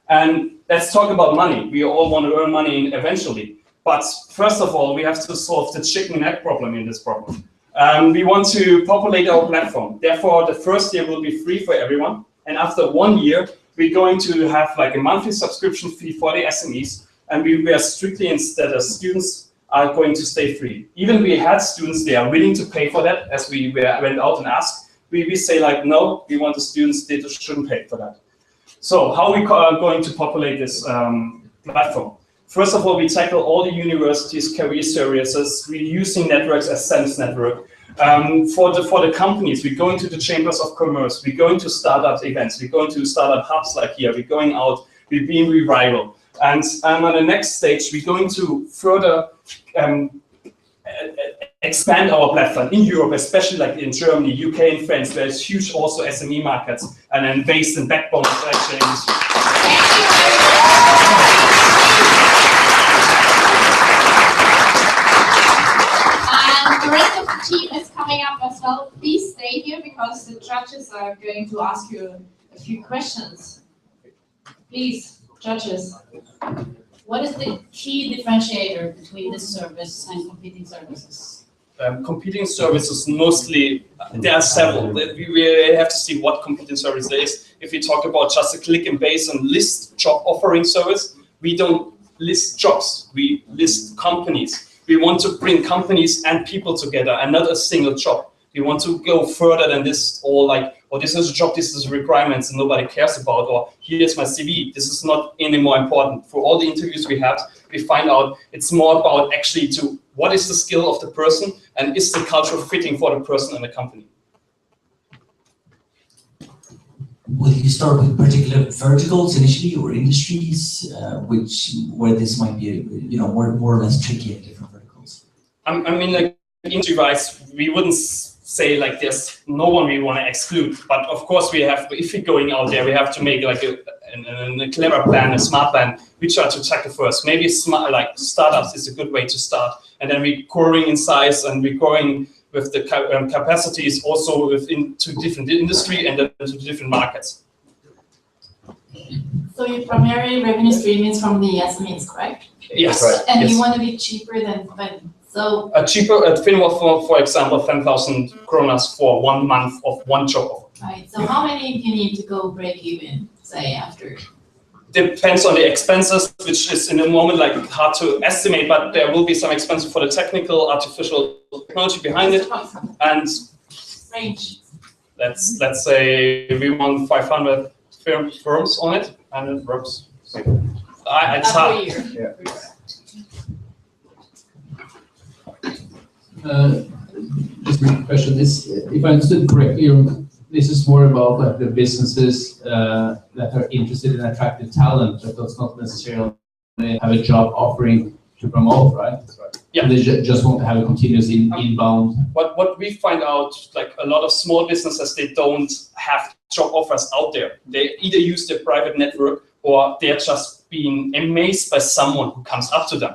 And let's talk about money. We all want to earn money eventually. But first of all, we have to solve the chicken and egg problem in this problem. We want to populate our platform. Therefore, the first year will be free for everyone. And after 1 year, we're going to have like a monthly subscription fee for the SMEs. And we are strictly instead as students are going to stay free. Even we had students, they are willing to pay for that. As we went out and asked, we say like, no, we want the students, they shouldn't pay for that. So how are we going to populate this platform? First of all, we tackle all the universities, career services, we're using networks as SEMS network. For the companies, we're going to the chambers of commerce, we're going to startup events, we're going to startup hubs like here, we're going out, we're being revival. And on the next stage, we're going to further expand our platform in Europe, especially like in Germany, UK, and France, where it's huge also SME markets, and then based in backbone of actual industry. And the rest of the team is coming up as well. Please stay here because the judges are going to ask you a few questions. Please, judges. What is the key differentiator between this service and competing services? Competing services mostly, there are several. We have to see what competing service there is. If we talk about just a click and base and list job offering service, we don't list jobs, we list companies. We want to bring companies and people together and not a single job. We want to go further than this, or like, oh, this is a job, this is requirements and nobody cares about, or here's my CV. This is not any more important. For all the interviews we have, we find out it's more about actually to what is the skill of the person and is the culture fitting for the person and the company. Will you start with particular verticals initially or industries, where this might be, more or less tricky in different verticals? I mean, like industry-wise, we wouldn't say like there's no one we want to exclude, but of course we have. If we're going out there, we have to make like a clever plan, a smart plan. We try to tackle first. Maybe smart, like startups is a good way to start, and then we're growing in size and we're growing with the capacities also to different industry and then to different markets. So your primary revenue stream is from the SMEs, correct? Yes. Right. And yes. you want to be cheaper than Finn. So cheaper at Finwall, for example, 10,000 kronas for 1 month of one job offer. right. So how many do you need to go break even, say, after? Depends on the expenses, which is in the moment like hard to estimate, but there will be some expenses for the technical artificial technology behind it. And range. Let's say we want 500 firms on it, and it works. It's hard. Yeah. Just a quick question. If I understood correctly, this is more about like the businesses that are interested in attractive talent, that does not necessarily have a job offering to promote, right? Yeah. They just want to have a continuous inbound. What we find out, like a lot of small businesses, they don't have job offers out there. They either use their private network or they're just being amazed by someone who comes up to them.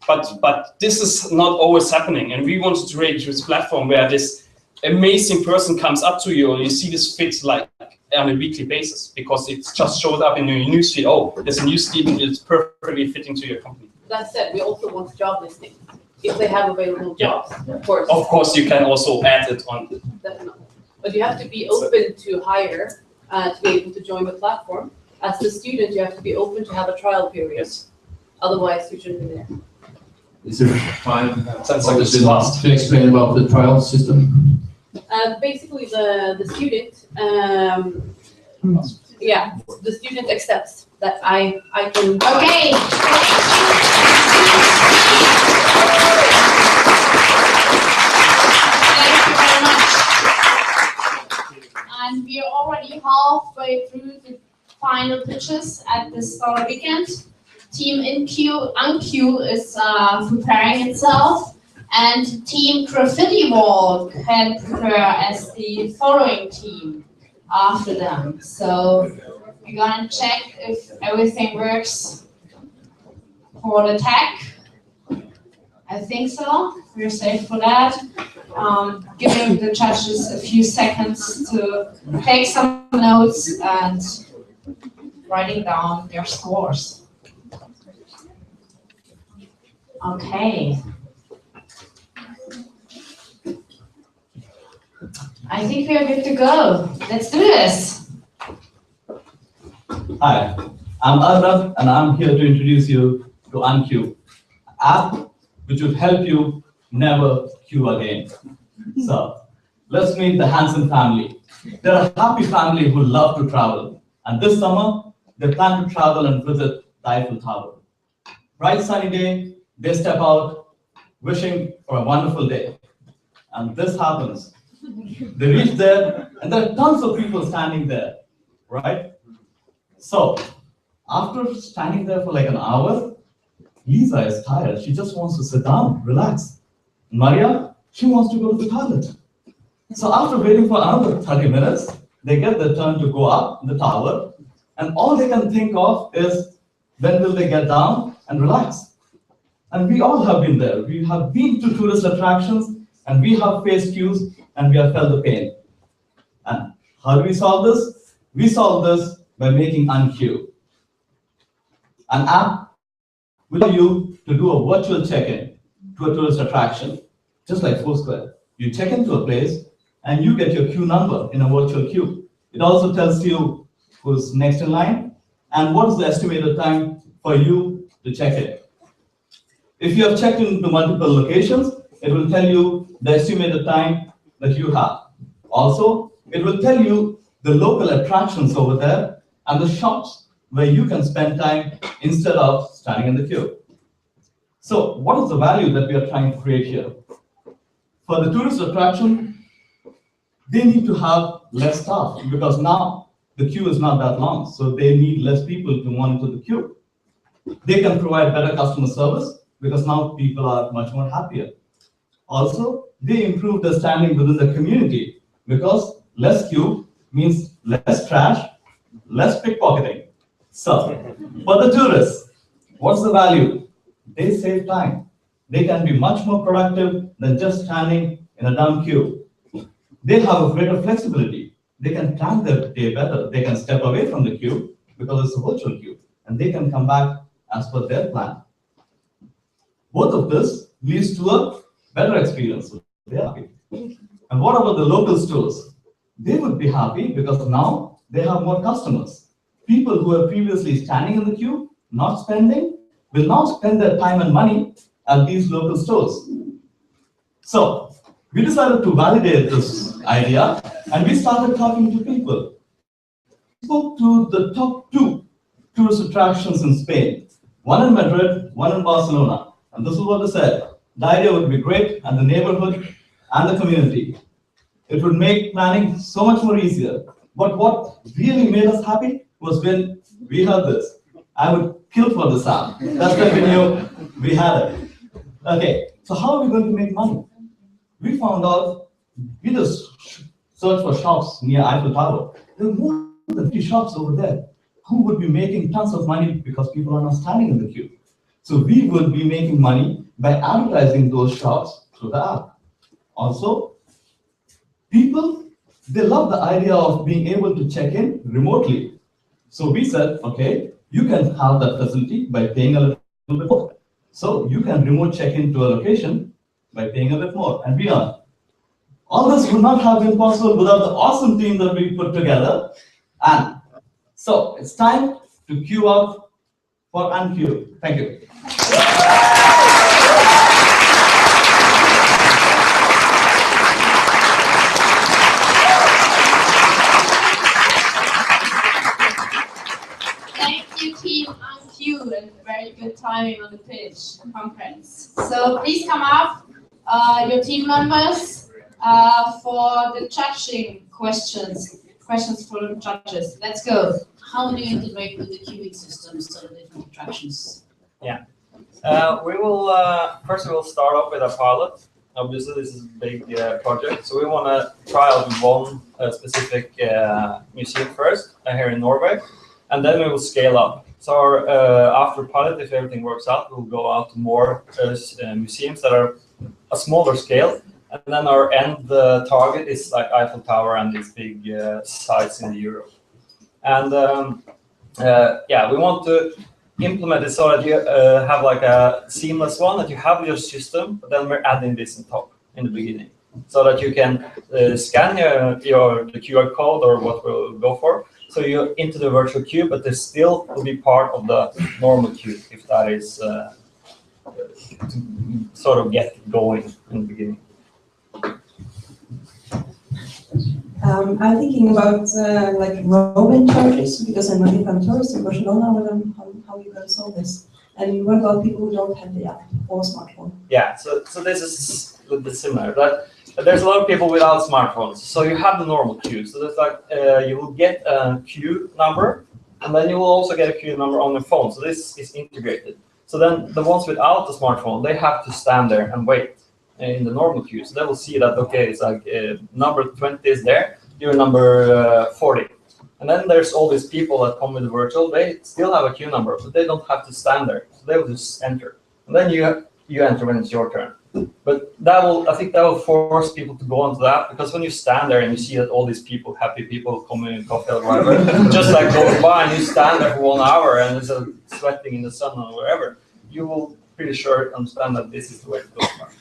But this is not always happening, and we want to create this platform where this amazing person comes up to you and you see this fit like on a weekly basis because it just showed up in your newsfeed. Oh, there's a new student that's perfectly fitting to your company. That said, we also want job listings if they have available jobs, of course. Of course, you can also add it on. Definitely. But you have to be open to hire to be able to join the platform. As a student, you have to be open to have a trial period. Yes. Otherwise, you shouldn't be there. Is there time to explain about the trial system? Basically, the student, the student accepts that I can. Okay. Thank you very much. And we are already halfway through the final pitches at the Startup Weekend. Team Unq is preparing itself, And Team Graffiti Wall can prepare as the following team after them. So we're gonna check if everything works for the tag. I think so. We're safe for that. Giving the judges a few seconds to take some notes and writing down their scores. Okay. I think we are good to go. Let's do this. Hi, I'm Arnav and I'm here to introduce you to Unqueue, an app which will help you never queue again. So, let's meet the Hansen family. They're a happy family who love to travel. And this summer, they plan to travel and visit the Eiffel Tower. Bright sunny day, they step out wishing for a wonderful day. And this happens. They reach there and there are tons of people standing there, right? So, after standing there for like an hour, Lisa is tired. She just wants to sit down, relax. Maria, she wants to go to the toilet. So after waiting for another 30 minutes, they get their turn to go up the tower, and all they can think of is when will they get down and relax. And we all have been there. We have been to tourist attractions, and we have faced queues, and we have felt the pain. And how do we solve this? We solve this by making Unqueue, an app will allow you to do a virtual check-in to a tourist attraction, just like Foursquare. You check into a place, and you get your queue number in a virtual queue. It also tells you who's next in line and what is the estimated time for you to check in. If you have checked into multiple locations, it will tell you the estimated time that you have. Also, it will tell you the local attractions over there and the shops where you can spend time instead of standing in the queue. So what is the value that we are trying to create here? For the tourist attraction, they need to have less staff because now the queue is not that long, so they need less people to monitor the queue. They can provide better customer service because now people are much more happier. Also, they improve the standing within the community because less queue means less trash, less pickpocketing. So, for the tourists, what's the value? They save time. They can be much more productive than just standing in a dumb queue. They have a greater flexibility. They can plan their day better. They can step away from the queue because it's a virtual queue, and they can come back as per their plan. Both of this leads to a better experience. They're happy. And what about the local stores? They would be happy because now they have more customers. People who were previously standing in the queue, not spending, will now spend their time and money at these local stores. So we decided to validate this idea and we started talking to people. We spoke to the top 2 tourist attractions in Spain, one in Madrid, one in Barcelona. And this is what they said. The idea would be great and the neighborhood and the community. It would make planning so much more easier. But what really made us happy was when we heard this. I would kill for this app. That's when we knew we had it. Okay, so how are we going to make money? We found out, we just searched for shops near Eiffel Tower. There were more than 50 shops over there who would be making tons of money because people are not standing in the queue. So we would be making money by advertising those shops through the app. Also, people, they love the idea of being able to check in remotely. So we said, okay, you can have that facility by paying a little bit more. So you can remote check into a location by paying a bit more, and we earn. All this would not have been possible without the awesome team that we put together. And so it's time to queue up for Unqueue. Thank you. Thank you, Team Unqueue, and very good timing on the pitch conference. So please come up, your team members, for the judging questions for the judges. Let's go. How do you integrate with the queuing systems so the different attractions? Yeah. We will first we will start off with a pilot. Obviously, this is a big project, so we want to try out one specific museum first here in Norway, and then we will scale up. So after pilot, if everything works out, we'll go out to more museums that are a smaller scale, and then our end target is like Eiffel Tower and these big sites in Europe. And yeah, we want to implement it so that you have like a seamless one, that you have your system, but then we're adding this on top in the beginning, so that you can scan the QR code or what we'll go for. So you're into the virtual queue, but they still will be part of the normal queue, if that is to sort of get going in the beginning. I'm thinking about like roaming charges, because I'm not a tourist in Barcelona. How are you going to solve this? And what about people who don't have the app or smartphone? Yeah, so this is a little bit similar, but there's a lot of people without smartphones. So you have the normal queue. So there's like you will get a queue number, and then you will also get a queue number on your phone. So this is integrated. So then the ones without the smartphone, they have to stand there and wait in the normal queue. So they will see that, okay, it's like number 20 is there, you're number 40. And then there's all these people that come with the virtual, they still have a queue number, but they don't have to stand there. So they will just enter. And then you enter when it's your turn. But that will, I think that will force people to go onto that, because when you stand there and you see that all these people, happy people coming in coffee or whatever, just like going by and you stand there for 1 hour and it's sweating in the sun or wherever, you will pretty sure understand that this is the way to go to market.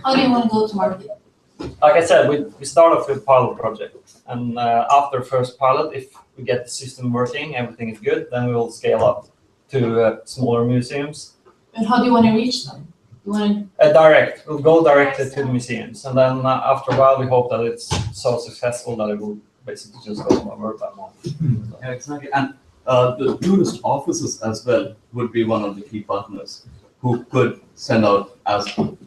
How do you want to go to market? Like I said, we start off with a pilot project, and after first pilot, if we get the system working, everything is good, then we will scale up to smaller museums. And how do you want to reach them? You want Direct. We'll go directly to the museums, and then after a while, we hope that it's so successful that it will basically just go word by mouth. Yeah, exactly. And the tourist offices as well would be one of the key partners who could send out, as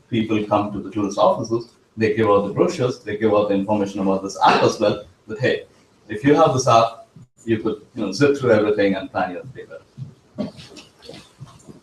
people come to the tourist offices, they give out the brochures, they give out the information about this app as well, that hey, if you have this app, you could zip through everything and plan your day better.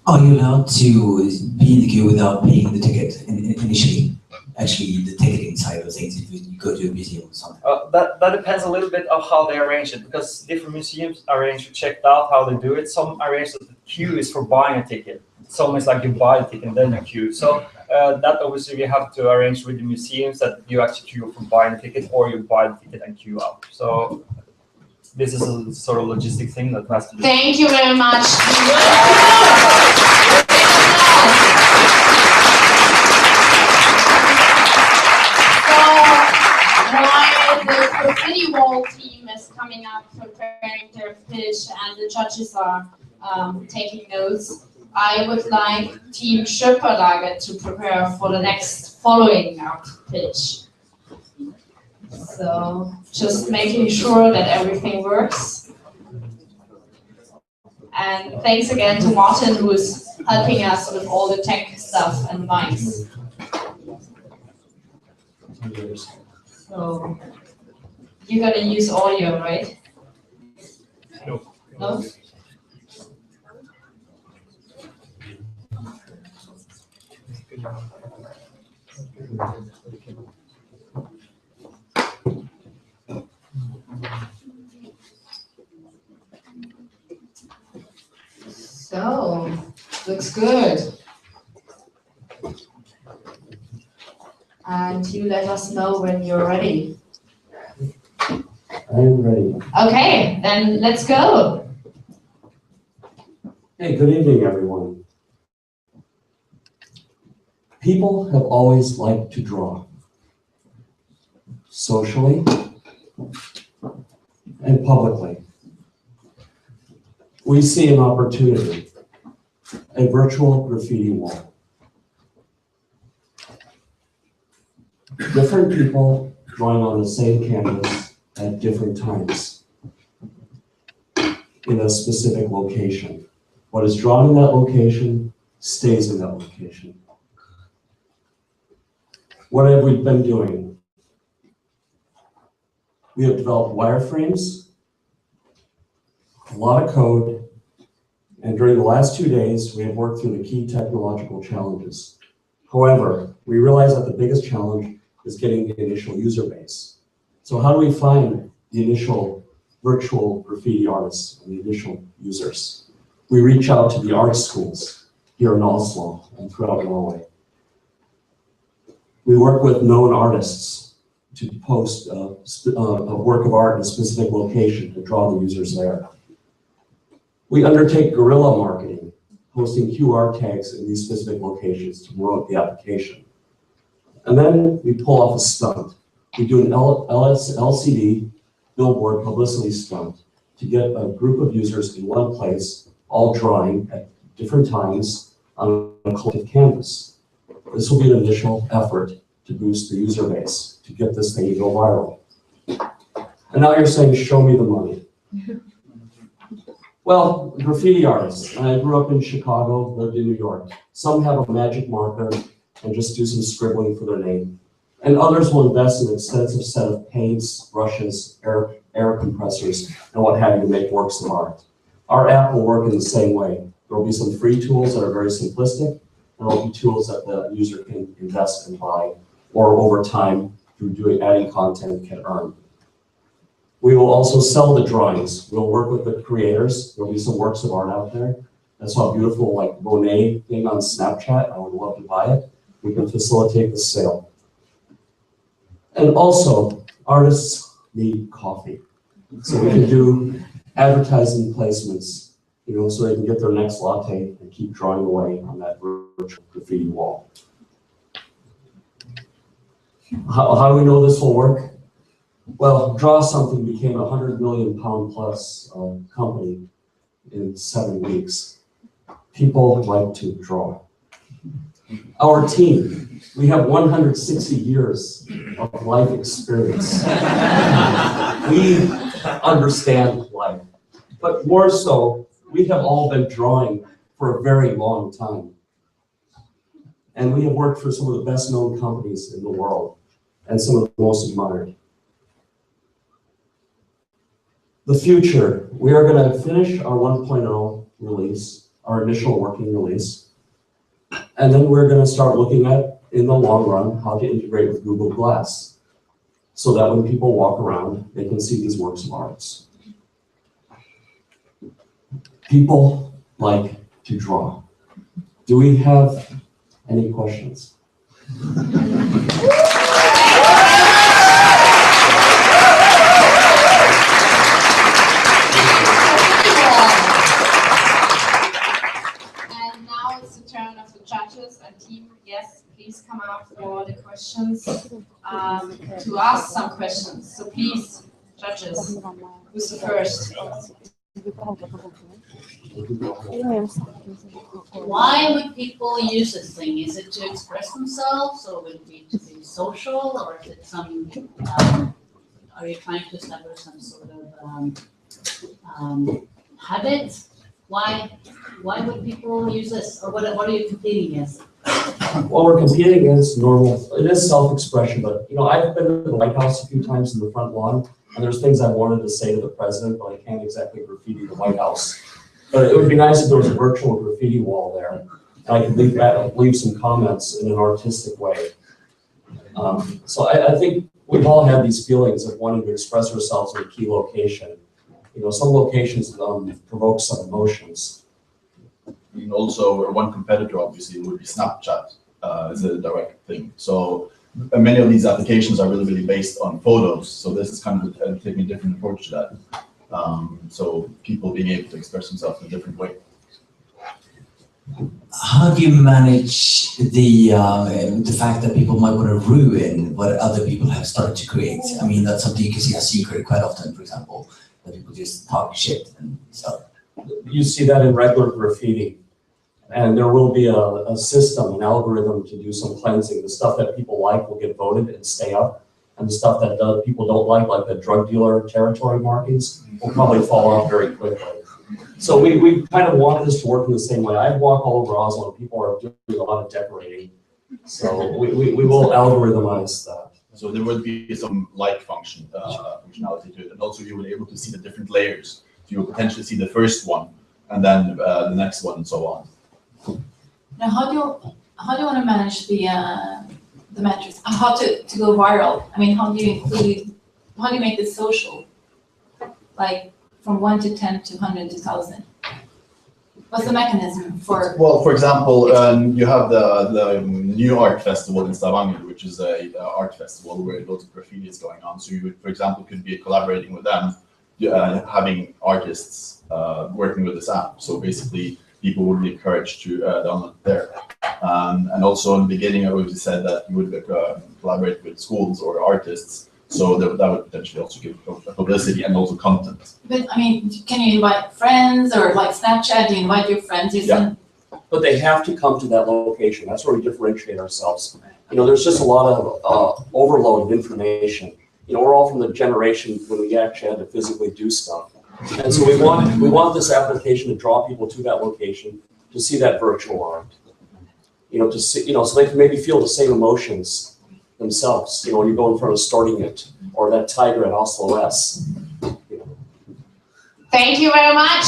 Are you allowed to be in the queue without paying the ticket initially? Actually, the ticketing side of things, if you go to a museum or something. That depends a little bit of how they arrange it, because different museums arrange to check out how they do it. Some arrange that the queue is for buying a ticket. Some is like you buy a ticket and then you queue. So that obviously we have to arrange with the museums that you actually queue for buying a ticket, or you buy the ticket and queue up. So this is a sort of logistic thing that has to do. Thank you very much. While the Graffiti Wall team is coming up, preparing their pitch, and the judges are taking notes, I would like Team Schöpferlager to prepare for the next following up pitch. So just making sure that everything works. And thanks again to Martin, who is helping us with all the tech stuff and mics. So you're gonna use audio, right? No. No? So, looks good. And you let us know when you're ready. I'm ready. Okay, then let's go. Hey, good evening, everyone. People have always liked to draw, socially and publicly. We see an opportunity, a virtual graffiti wall. Different people drawing on the same canvas at different times in a specific location. What is drawn in that location stays in that location. What have we been doing? We have developed wireframes, a lot of code, And during the last 2 days, we have worked through the key technological challenges. However, we realize that the biggest challenge is getting the initial user base. So how do we find the initial virtual graffiti artists and the initial users? We reach out to the art schools here in Oslo and throughout Norway. We work with known artists to post a work of art in a specific location to draw the users there. We undertake guerrilla marketing, posting QR tags in these specific locations to promote the application. And then we pull off a stunt. We do an LCD billboard publicity stunt to get a group of users in one place, all drawing at different times on a collective canvas. This will be an initial effort to boost the user base, to get this thing to go viral. And now you're saying, show me the money. Well, graffiti artists, and I grew up in Chicago, lived in New York. Some have a magic marker and just do some scribbling for their name. And others will invest in an extensive set of paints, brushes, air compressors, and what have you to make works of art. Our app will work in the same way. There will be some free tools that are very simplistic, and there will be tools that the user can invest and buy, or over time, through adding content, can earn. We will also sell the drawings. We'll work with the creators. There'll be some works of art out there. I saw a beautiful like Monet thing on Snapchat. I would love to buy it. We can facilitate the sale. And also, artists need coffee. So we can do advertising placements, so they can get their next latte and keep drawing away on that virtual graffiti wall. How do we know this will work? Well, Draw Something became a £100 million plus company in 7 weeks. People like to draw. Our team, we have 160 years of life experience. We understand life, but more so, we have all been drawing for a very long time. And we have worked for some of the best known companies in the world and some of the most admired. The future, we are going to finish our 1.0 release, our initial working release, and then we're going to start looking at, in the long run, how to integrate with Google Glass, so that when people walk around, they can see these works of art. People like to draw. Do we have any questions? Yes, please come out for the questions, to ask some questions. So please, judges, who's the first? Why would people use this thing? Is it to express themselves, or would it be to be social, or is it some, are you trying to establish some sort of habit? Why would people use this, or what are you competing against? Well, we're competing against normal, it is self-expression, but I've been to the White House a few times in the front lawn, and there's things I wanted to say to the president, but I can't exactly graffiti the White House. But it would be nice if there was a virtual graffiti wall there, and I could leave some comments in an artistic way. So I think we've all had these feelings of wanting to express ourselves in a key location. Some locations provoke some emotions. And also, one competitor obviously would be Snapchat as a direct thing. So many of these applications are really based on photos. So this is kind of taking a different approach to that. So people being able to express themselves in a different way. How do you manage the fact that people might want to ruin what other people have started to create? I mean, that's something you can see at Secret quite often, for example, that people just talk shit and stuff. You see that in regular graffiti. And there will be a system, an algorithm to do some cleansing. The stuff that people like will get voted and stay up. And the stuff that people don't like the drug dealer territory markings, will probably fall off very quickly. So we kind of want this to work in the same way. I walk all over Oslo and people are doing a lot of decorating. So we will algorithmize that. So there would be some like functionality to it. And also you will be able to see the different layers. So you'll potentially see the first one and then the next one, and so on. Now, how do you want to manage the metrics? How to go viral? I mean, how do you make this social? Like from 1 to 10 to 100 to 1,000. What's the mechanism for? Well, for example, you have the New Art Festival in Stavanger, which is a art festival where loads of graffiti is going on. So you would, for example, could be collaborating with them, having artists working with this app. So basically, people would be encouraged to download there. And also in the beginning, I already said that you would collaborate with schools or artists. So that would potentially also give publicity and also content. But I mean, can you invite friends or like Snapchat? Do you invite your friends? Yeah. But they have to come to that location. That's where we differentiate ourselves. You know, there's just a lot of overload of information. You know, we're all from the generation when we actually had to physically do stuff. And so we want this application to draw people to that location to see that virtual art. You know, to see, you know, so they can maybe feel the same emotions themselves, you know, when you go in front of Starting It or that tiger at Oslo S. You know. Thank you very much.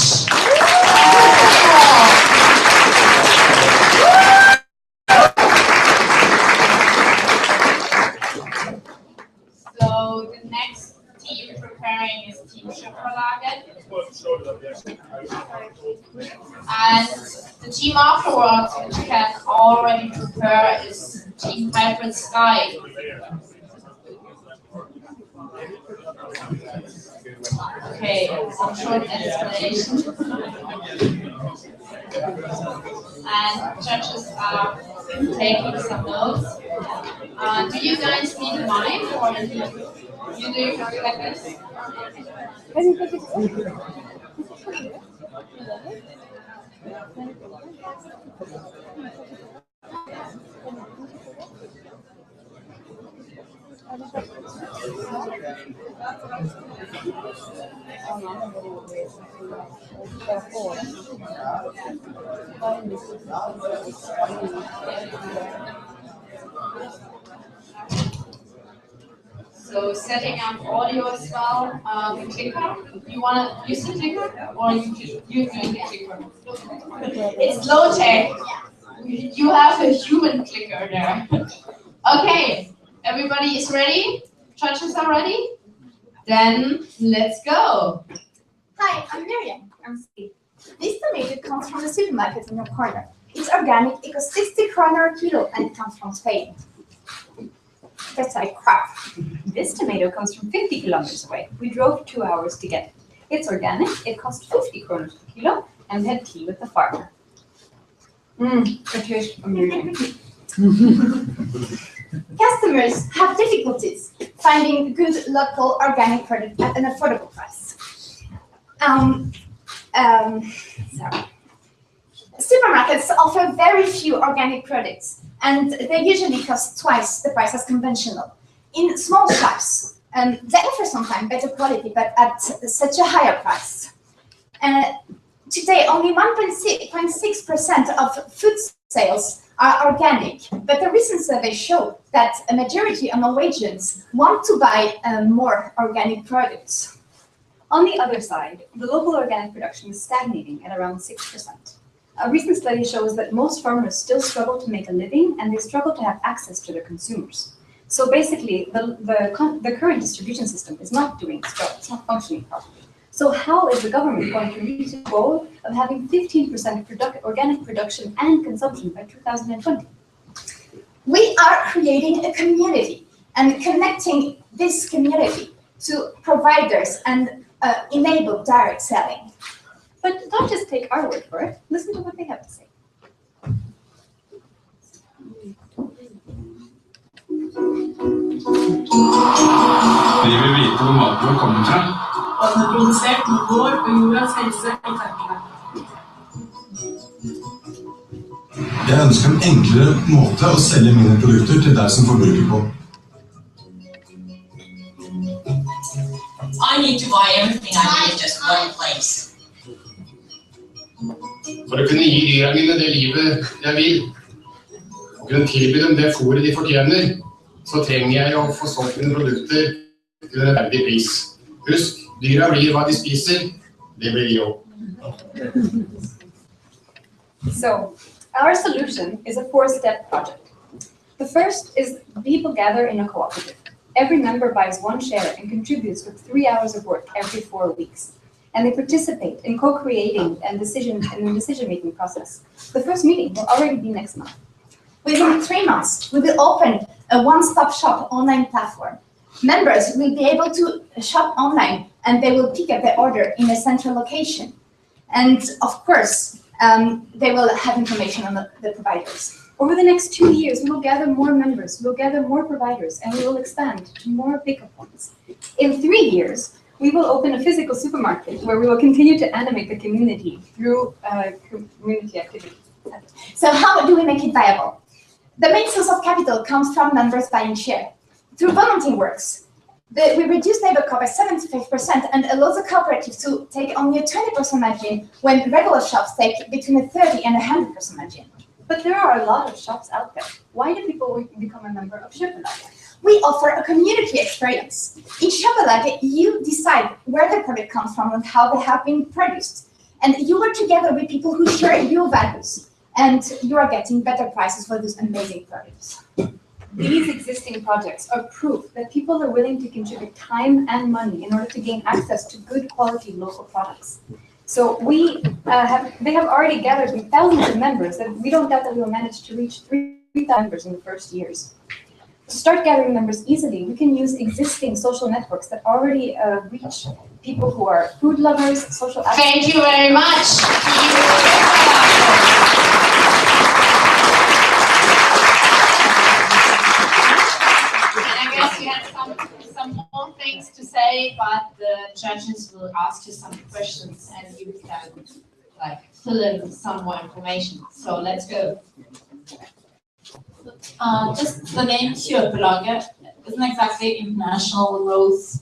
So the next team preparing is Team Schöpferlaget. And the team afterwards, which can already prepare, is Team Hybrid Sky. Okay, some short explanation. And judges are taking some notes. Do you guys need a mic or you do it like this? So setting up audio as well, the clicker. You want to use the clicker or you doing the clicker? It's low tech. You have a human clicker there. Okay, everybody is ready? Judges are ready? Then let's go. Hi, I'm Miriam. I'm Steve. This tomato comes from the supermarket in your corner. It's organic, it costs 60 kroner a kilo, and it comes from Spain. That's like crap. This tomato comes from 50 kilometers away. We drove 2 hours to get it. It's organic, it costs 50 kroner per kilo, and had tea with the farmer. It tastes amazing. Customers have difficulties finding good local organic product at an affordable price. Sorry. Supermarkets offer very few organic products, and they usually cost twice the price as conventional. In small shops, they offer sometimes better quality, but at such a higher price. Today, only 1.6% of food sales are organic, but the recent survey showed that a majority of Norwegians want to buy more organic products. On the other side, the local organic production is stagnating at around 6%. A recent study shows that most farmers still struggle to make a living, and they struggle to have access to their consumers. So basically, the current distribution system is not doing its job, it's not functioning properly. So how is the government going to reach the goal of having 15% organic production and consumption by 2020? We are creating a community and connecting this community to providers and enable direct selling. But don't just take our word for it. Listen to what they have to say. Vi vil vite hvor maten vår kommer fra. Og den er produsert med vår og jordas helse i tankene. Jeg ønsker en enklere måte å selge mine produkter til deg som forbruker på. I need to buy everything I need just one place. For å kunne gi dyra mine det livet jeg vil, og kunne tilby dem det fôret de fortjener, så trenger jeg å få solgt mine produkter til en verdig pris. Husk, dyra blir hva de spiser, det blir de også. So our solution is a 4-step project. The first is people gather in a cooperative. Every member buys 1 share and contributes with 3 hours of work every 4 weeks. And they participate in co-creating and the decision-making process. The first meeting will already be next month. Within 3 months, we will open a one-stop shop online platform. Members will be able to shop online and they will pick up their order in a central location. And of course, they will have information on the providers. Over the next 2 years, we will gather more members, we will gather more providers, and we will expand to more pickup points. In 3 years, we will open a physical supermarket where we will continue to animate the community through community activity. So how do we make it viable? The main source of capital comes from members buying share. Through volunteer works, we reduce labor cost by 75% and allow the cooperatives to take only a 20% margin when regular shops take between a 30 and 100% margin. But there are a lot of shops out there. Why do people become a member of Kjøpelaget? We offer a community experience. In Kjøpelaget, you decide where the product comes from and how they have been produced. And you work together with people who share your values. And you are getting better prices for those amazing products. These existing projects are proof that people are willing to contribute time and money in order to gain access to good quality local products. So they have already gathered thousands of members that we don't doubt that we will manage to reach 3,000 members in the first years. To start gathering members easily, we can use existing social networks that already reach people who are food lovers, social activists. Thank you very much. And I guess you had some more things to say, but the judges will ask you some questions and you can fill in some more information. So let's go. Just the name Kjøpelaget isn't exactly international growth,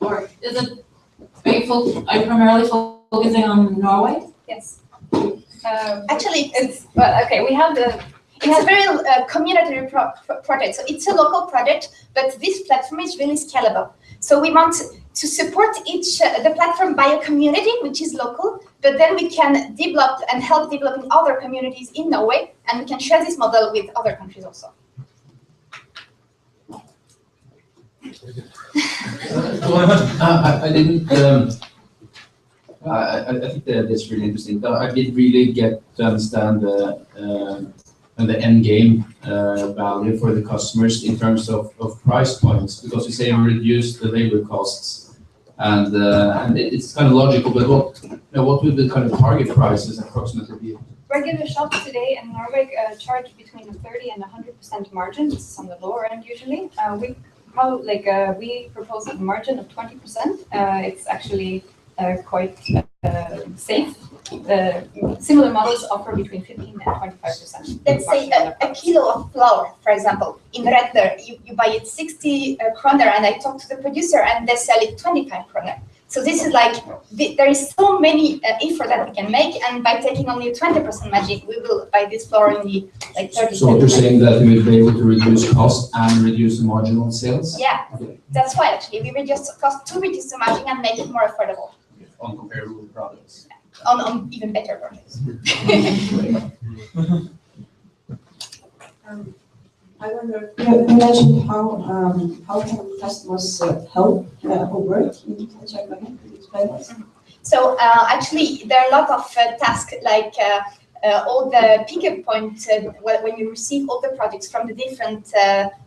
or is it? Are you primarily focusing on Norway? Yes. Actually, it's okay. We have the. It's a very community project. So it's a local project, but this platform is really scalable. So we want to support the platform by a community, which is local, but then we can develop and help developing other communities in Norway, and we can share this model with other countries also. I didn't. I think that's really interesting. I didn't really get to understand the end game value for the customers in terms of price points, because you say you reduce the labor costs, and it's kind of logical. But what would the kind of target prices approximately be? Regular shops today in Norway charge between a 30 and 100% margin. This is on the lower end usually. We propose a margin of 20%. It's actually quite safe. Similar models offer between 15 and 25%. Let's say a kilo of flour, for example, in Redder, you buy it 60 kroner, and I talk to the producer and they sell it 25 kroner. So this is there is so many effort that we can make, and by taking only 20% margin, we will buy this flour in the 30. So what you're saying that we will be able to reduce cost and reduce the marginal sales? Yeah, that's why actually we reduce the cost to reduce the margin and make it more affordable. On comparable products. On even better products. I wonder, you mentioned how can customers help or work in Kjøpelaget? Can you explain this? So actually, there are a lot of tasks like all the pickup points when you receive all the products from the different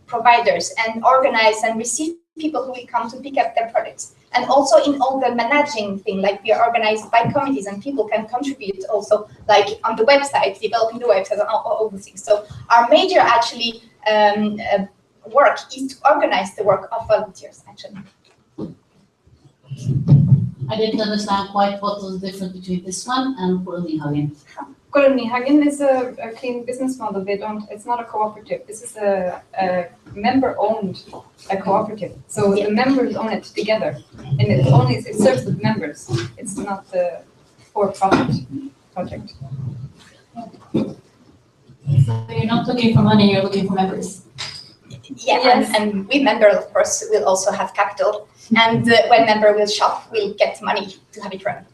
providers and organize and receive people who will come to pick up their products. And also in all the managing thing, like we are organized by committees and people can contribute also, like on the website, developing the website and all the things. So our major actually work is to organize the work of volunteers actually. I didn't understand quite what was the difference between this one and Kolonihagen. Kolonihagen is a clean business model. It's not a cooperative. This is a member-owned cooperative. So the members own it together, and it serves the members. It's not a for-profit project. So you're not looking for money, you're looking for members. Yeah, yes. and we member, of course, will also have capital. And when member will shop, we'll get money to have it run.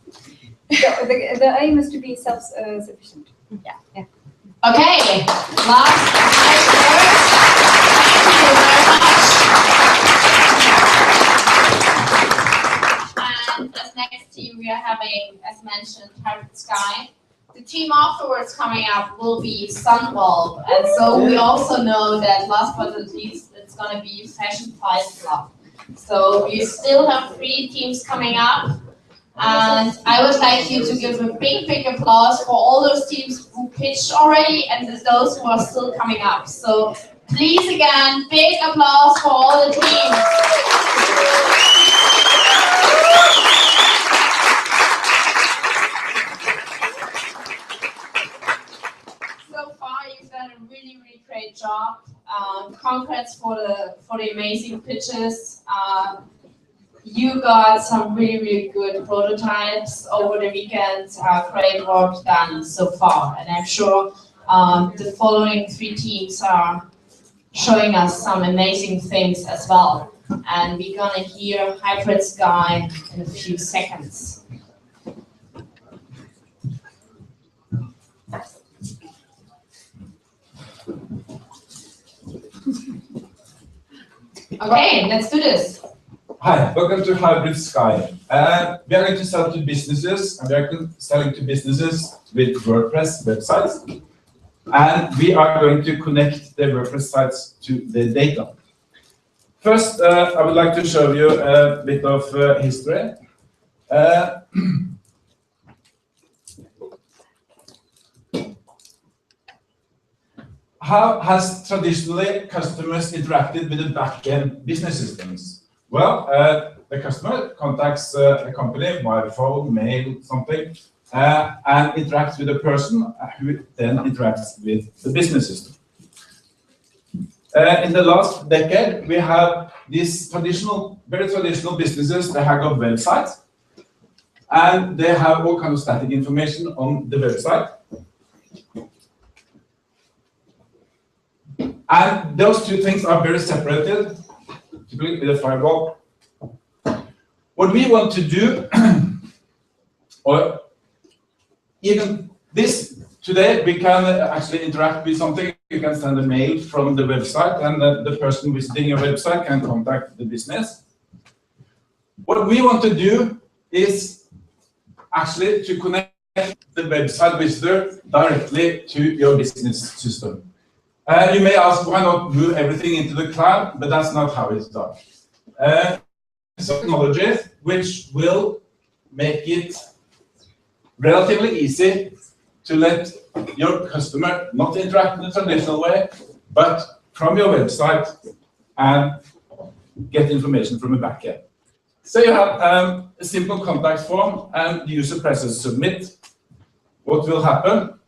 The aim is to be self-sufficient. Yeah. Okay, last nice words. Thank you very much. And as next team, we are having, as mentioned, Hybrid Sky. The team afterwards coming up will be Sunbulb, and so we also know that last but not least, it's going to be Fashion Price Club. So we still have 3 teams coming up. And I would like you to give a big applause for all those teams who pitched already and those who are still coming up. So please again, big applause for all the teams. So far you've done a really great job. Congrats for the amazing pitches. You got some really good prototypes over the weekend. Great work done so far, and I'm sure the following 3 teams are showing us some amazing things as well. And we're gonna hear Hybrid Sky in a few seconds. Okay, let's do this. Hi, welcome to Hybrid Sky. We are going to sell to businesses, and we are selling to businesses with WordPress websites. And we are going to connect the WordPress sites to the data. First, I would like to show you a bit of history. How has traditionally customers interacted with the back-end business systems? Well, the customer contacts a company via phone, mail, something, and interacts with a person who then interacts with the business system. In the last decade, we have these very traditional businesses. They have got websites, and they have all kinds of static information on the website. And those 2 things are very separated, typically with a firewall. What we want to do, or even this, today we can actually interact with something. You can send a mail from the website, and the person visiting your website can contact the business. What we want to do is actually to connect the website visitor directly to your business system. You may ask, why not move everything into the cloud? But that's not how it's done. Technology which will make it relatively easy to let your customer not interact in the traditional way, but from your website and get information from a backend. So you have a simple contact form, and the user presses submit. What will happen?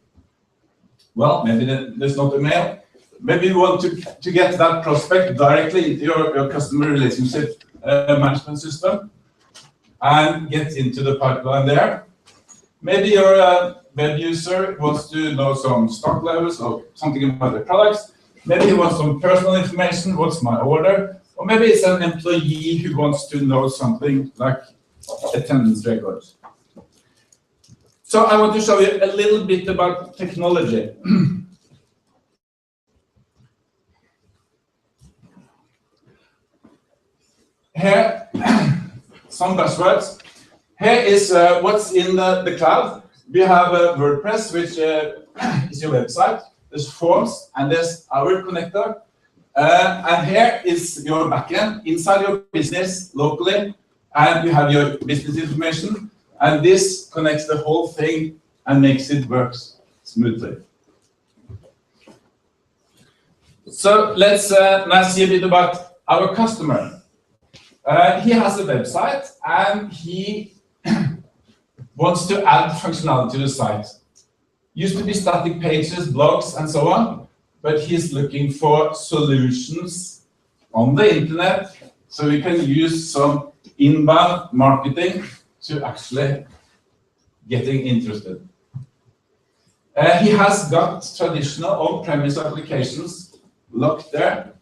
Well, maybe there's not a mail. Maybe you want to get that prospect directly into your customer relationship management system and get into the pipeline there. Maybe your web user wants to know some stock levels or something about the products. Maybe he wants some personal information, what's my order? Or maybe it's an employee who wants to know something like attendance records. So I want to show you a little bit about technology. Here, some buzzwords. Here is what's in the cloud. We have WordPress, which is your website. There's forms, and there's our connector. And here is your backend inside your business locally, and you have your business information. And this connects the whole thing and makes it work smoothly. So let's now see a bit about our customer. He has a website, and he wants to add functionality to the site. Used to be static pages, blogs, and so on, but he's looking for solutions on the internet, so we can use some inbound marketing to actually getting interested. He has got traditional on-premise applications locked there.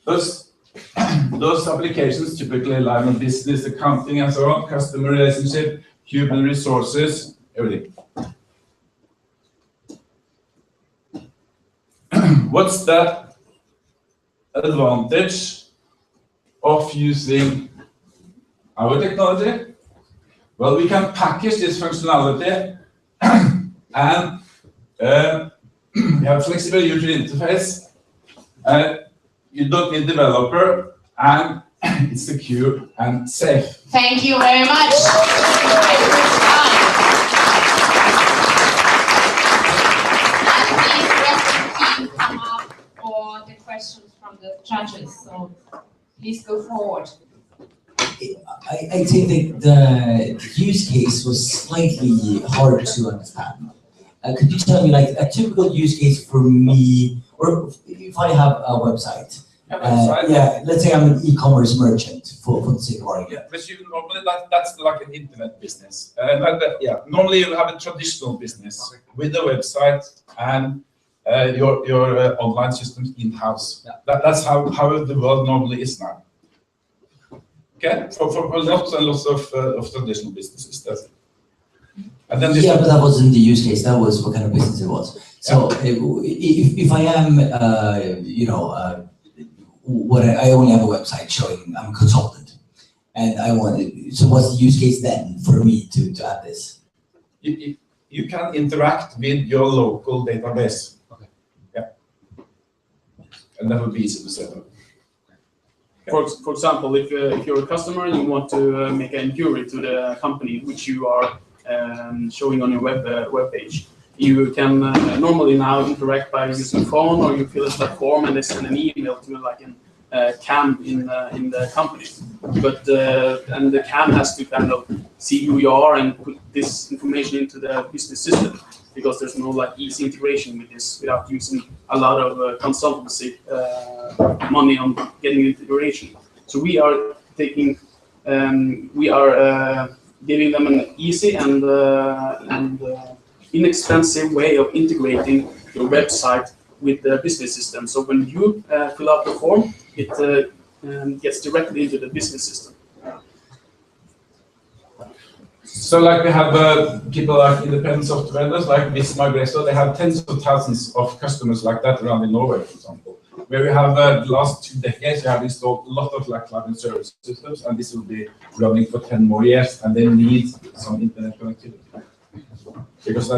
Those applications typically rely on business, accounting, and so on, customer relationship, human resources, everything. What's the advantage of using our technology? Well, we can package this functionality and we have flexible user interface. You don't need developer, and it's secure and safe. Thank you very much. And please let the team come up for the questions from the judges. So please go forward. I think the use case was slightly hard to understand. Could you tell me, like, a typical use case for me, or if I have a website? Yeah, let's say I'm an e-commerce merchant for the sake of argument. But you normally that's like an internet business. Normally you have a traditional business with a website and your online systems in-house. That's how the world normally is now. Okay, for lots and lots of traditional businesses. And then Yeah, but that wasn't the use case. That was what kind of business it was. So if I am, I only have a website showing I'm a consultant, and I wanted. So what's the use case then for me to add this? You can interact with your local database. Okay. Yeah. And that would be easy to set up. For example, if you're a customer and you want to make an inquiry to the company which you are showing on your web page, you can normally now interact by using a phone, or you fill out a form and they send an email to like a CAM in the company. But and the CAM has to kind of see who you are and put this information into the business system, because there's no like easy integration with this without using a lot of consultancy money on getting integration. So we are taking, giving them an easy and inexpensive way of integrating your website with the business system. So when you fill out the form, it gets directly into the business system. So like we have people like independent software vendors like Visma Aggresso, they have tens of thousands of customers like that around in Norway, for example. Where we have the last 2 decades, we have installed a lot of like cloud and service systems, and this will be running for 10 more years, and they need some internet connectivity. Because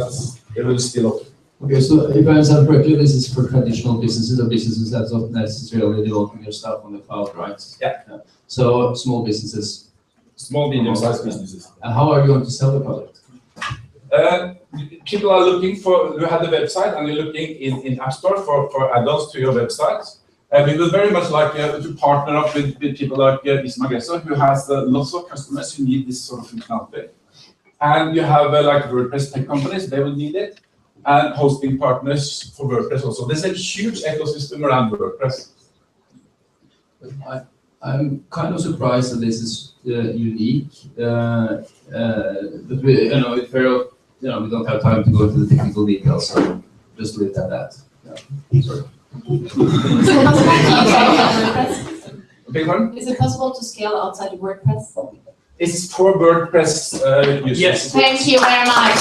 it will still open. Okay, so if I understand correctly, this is for traditional businesses or businesses that's not necessarily developing their stuff on the cloud, right? Yeah. So small businesses. Small, medium-sized businesses. And how are you going to sell the product? People are looking for, you have the website and you're looking in App Store for add-ons to your website. We would very much like to partner up with people like Visma Aggresso, who has lots of customers who need this sort of functionality. And you have like WordPress tech companies, they will need it, and hosting partners for WordPress also. There's a huge ecosystem around WordPress. I'm kind of surprised that this is unique, but we, it's very, we don't have time to go into the technical details, so just leave it at that. Yeah. Sorry. Is it possible to scale outside of WordPress? It's for WordPress users. Yes. Thank you very much.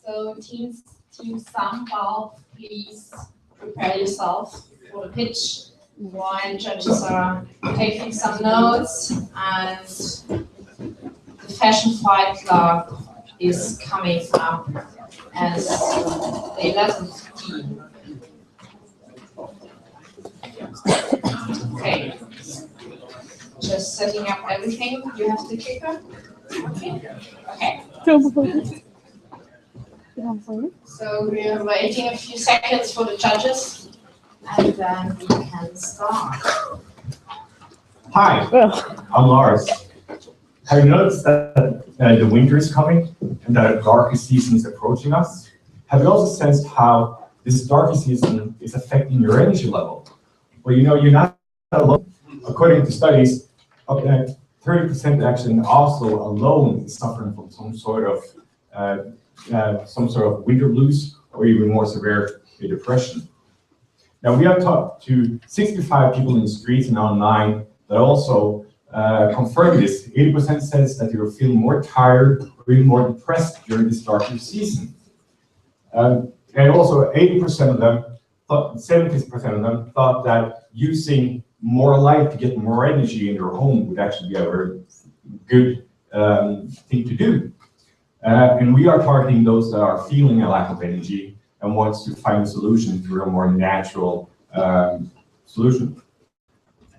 So team Sambal, please prepare yourself for the pitch while judges are taking some notes, and the Fashion Fight Club is coming up as the 11th team. Okay, just setting up everything. You have the clicker? Okay. So we're waiting a few seconds for the judges, and then we can start. Hi, I'm Lars. Have you noticed that the winter is coming and that the darkest season is approaching us? Have you also sensed how this darkest season is affecting your energy level? Well, you're not alone. According to studies, 30% actually in Oslo alone is suffering from some sort of winter blues, or even more severe, depression. Now, we have talked to 65 people in the streets and online that also confirm this. 80% says that they were feeling more tired or even more depressed during this darker season. And also 80% of them, 70% of them thought that using more light to get more energy in their home would actually be a very good thing to do. And we are targeting those that are feeling a lack of energy and wants to find a solution through a more natural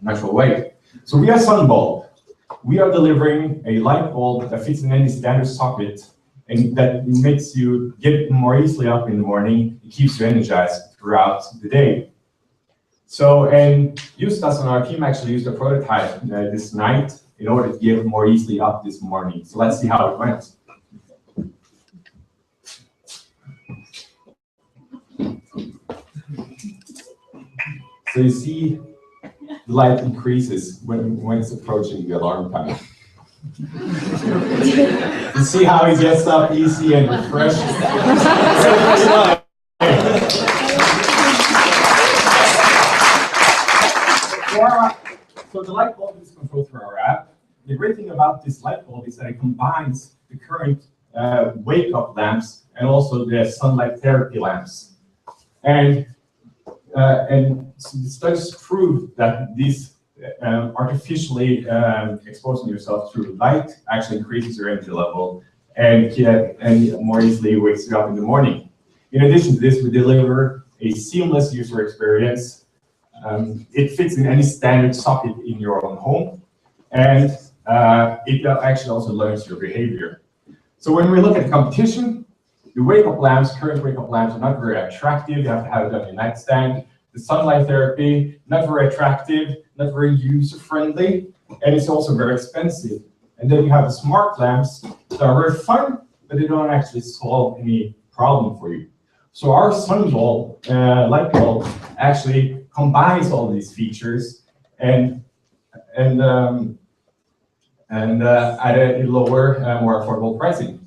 natural way. So we are Sunbulb. We are delivering a light bulb that fits in any standard socket and that makes you get more easily up in the morning. It keeps you energized throughout the day. So, and Justas on our team actually used a prototype this night in order to get more easily up this morning. So let's see how it went. So you see the light increases when it's approaching the alarm time. You see how he gets up easy and refreshed. So the light bulb is controlled through our app. The great thing about this light bulb is that it combines the current wake-up lamps and also the sunlight therapy lamps. And studies prove that these artificially exposing yourself through light actually increases your energy level and more easily wakes you up in the morning. In addition to this, we deliver a seamless user experience. It fits in any standard socket in your own home, and it actually also learns your behavior. So when we look at competition, the wake-up lamps, current wake-up lamps, are not very attractive. You have to have it on your nightstand. The sunlight therapy, not very attractive, not very user-friendly, and it's also very expensive. And then you have the smart lamps that are very fun, but they don't actually solve any problem for you. So our Sunbulb light bulb actually combines all these features and at a lower, more affordable pricing.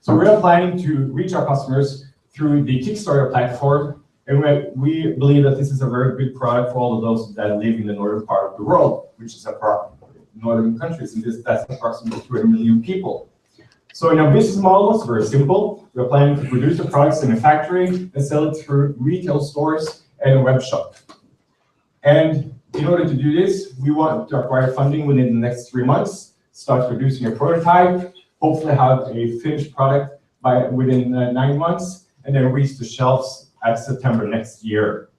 So we're planning to reach our customers through the Kickstarter platform, and we believe that this is a very good product for all of those that live in the northern part of the world, which is northern countries, and that's approximately 200 million people. So in our business model, it's very simple. We're planning to produce the products in a factory and sell it through retail stores and a web shop. And in order to do this, we want to acquire funding within the next 3 months, start producing a prototype, hopefully have a finished product within 9 months, and then reach the shelves at September next year,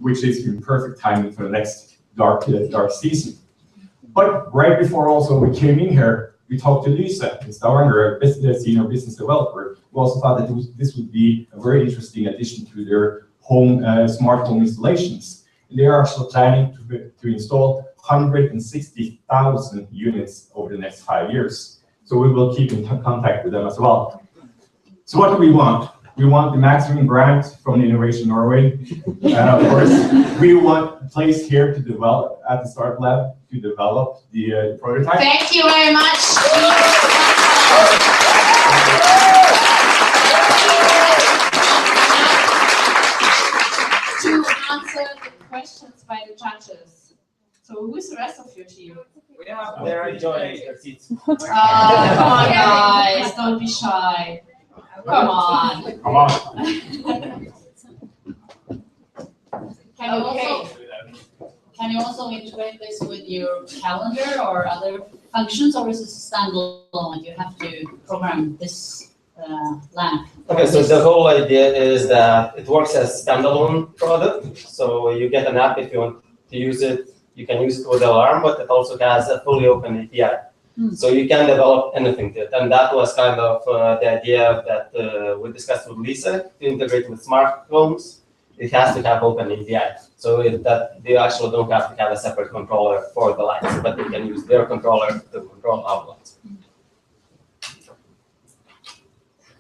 which is in perfect timing for the next dark season. But right before also we came in here, we talked to Lisa in Stavanger, a senior business developer, who also thought that this would be a very interesting addition to their home smart home installations. And they are actually planning to install 160,000 units over the next 5 years. So we will keep in contact with them as well. So what do we want? We want the maximum grant from the Innovation Norway. Of course, we want a place here to develop at the Startup Lab to develop the prototype. Thank you very much. To answer the questions by the judges. So who's the rest of your team? They're enjoying their seats. Oh, come on, guys, don't be shy. Come on. Come on. Can you also integrate this with your calendar or other functions, or is it standalone? You have to program this lamp. Okay, so the whole idea is that it works as standalone product. So you get an app if you want to use it. You can use it with the alarm, but it also has a fully open API. So you can develop anything to it. And that was kind of the idea that we discussed with Lisa, to integrate with smartphones. It has to have open API. So that they actually don't have to have a separate controller for the lights, but they can use their controller to control our lights.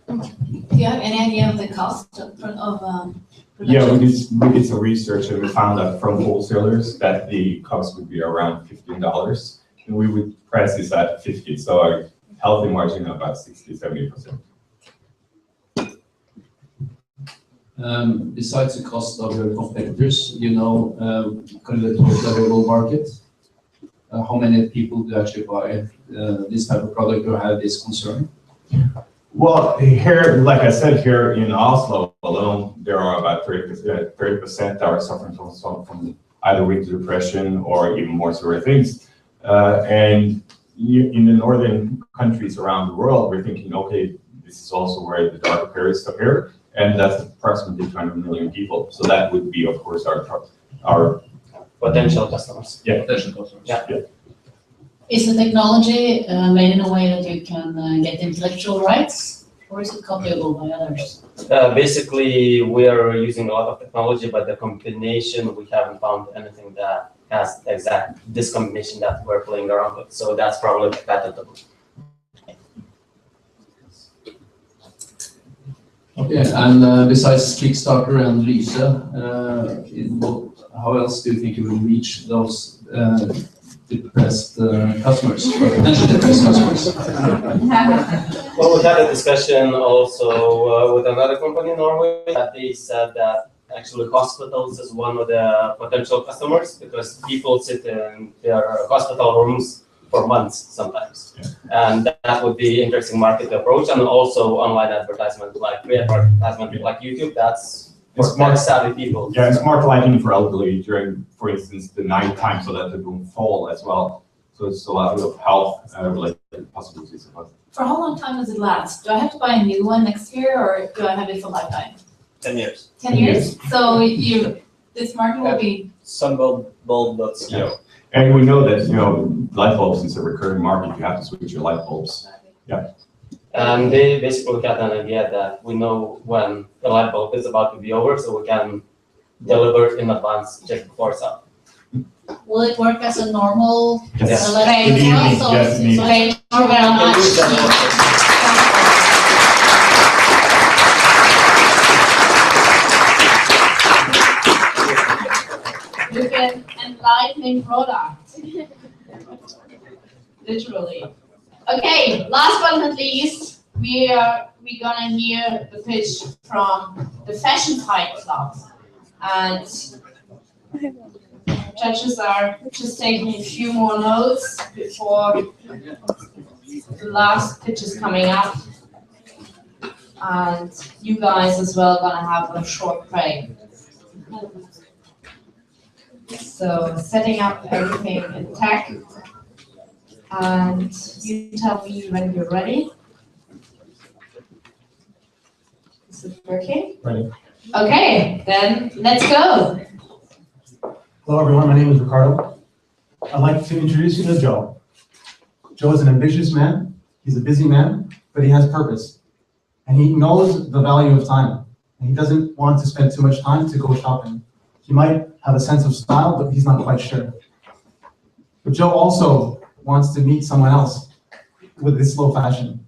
Do you have any idea of the cost of production? Yeah, we did some research and we found that from wholesalers that the cost would be around $15. And we would price this at 50, so a healthy margin of about 60–70%. Besides the cost of your competitors, you know, kind of the total available market, how many people do actually buy this type of product or have this concern? Well, here, like I said, here in Oslo alone, there are about 30% that are suffering from either winter depression or even more severe things. And in the northern countries around the world, we're thinking, okay, this is also where the darker periods appear, and that's approximately 200 million people. So that would be, of course, our potential customers. Yeah. Potential customers. Yeah. Is the technology made in a way that you can get intellectual rights, or is it copyable by others? Basically, we are using a lot of technology, but the combination, we haven't found anything that has this combination that we're playing around with. So that's probably patentable. Okay, and besides Kickstarter and Lyse, how else do you think you will reach those depressed customers, or potentially depressed customers? Well, we had a discussion also with another company in Norway that they said that actually hospitals is one of the potential customers because people sit in their hospital rooms for months sometimes. Yeah. And that would be interesting market to approach, and also online advertisement, like free advertisement like YouTube, that's for smart savvy people. Yeah, and smart lighting for elderly during, for instance, the night time so that they don't fall as well. So it's a lot of health related possibilities. For how long time does it last? Do I have to buy a new one next year, or do I have it for lifetime? 10 years. 10 years? So this market will be... Sunbulb.co. Yeah. And we know that, light bulbs is a recurring market. You have to switch your light bulbs. Yeah. And they basically had an idea that we know when the light bulb is about to be over, so we can deliver in advance just before it's up. Will it work as a normal Yes. electric Yes. one? Yes, indeed. Thank you very much. You can enlightening product. Literally. Okay, last but not least, we're gonna hear the pitch from the Fashion Fight Club. And judges are just taking a few more notes before the last pitch is coming up. And you guys as well gonna have a short break. So setting up everything in tech. And you tell me when you're ready. Is it working? Ready. Okay, then let's go. Hello, everyone. My name is Ricardo. I'd like to introduce you to Joe. Joe is an ambitious man. He's a busy man, but he has purpose. And he knows the value of time. And he doesn't want to spend too much time to go shopping. He might have a sense of style, but he's not quite sure. But Joe also wants to meet someone else with this slow fashion.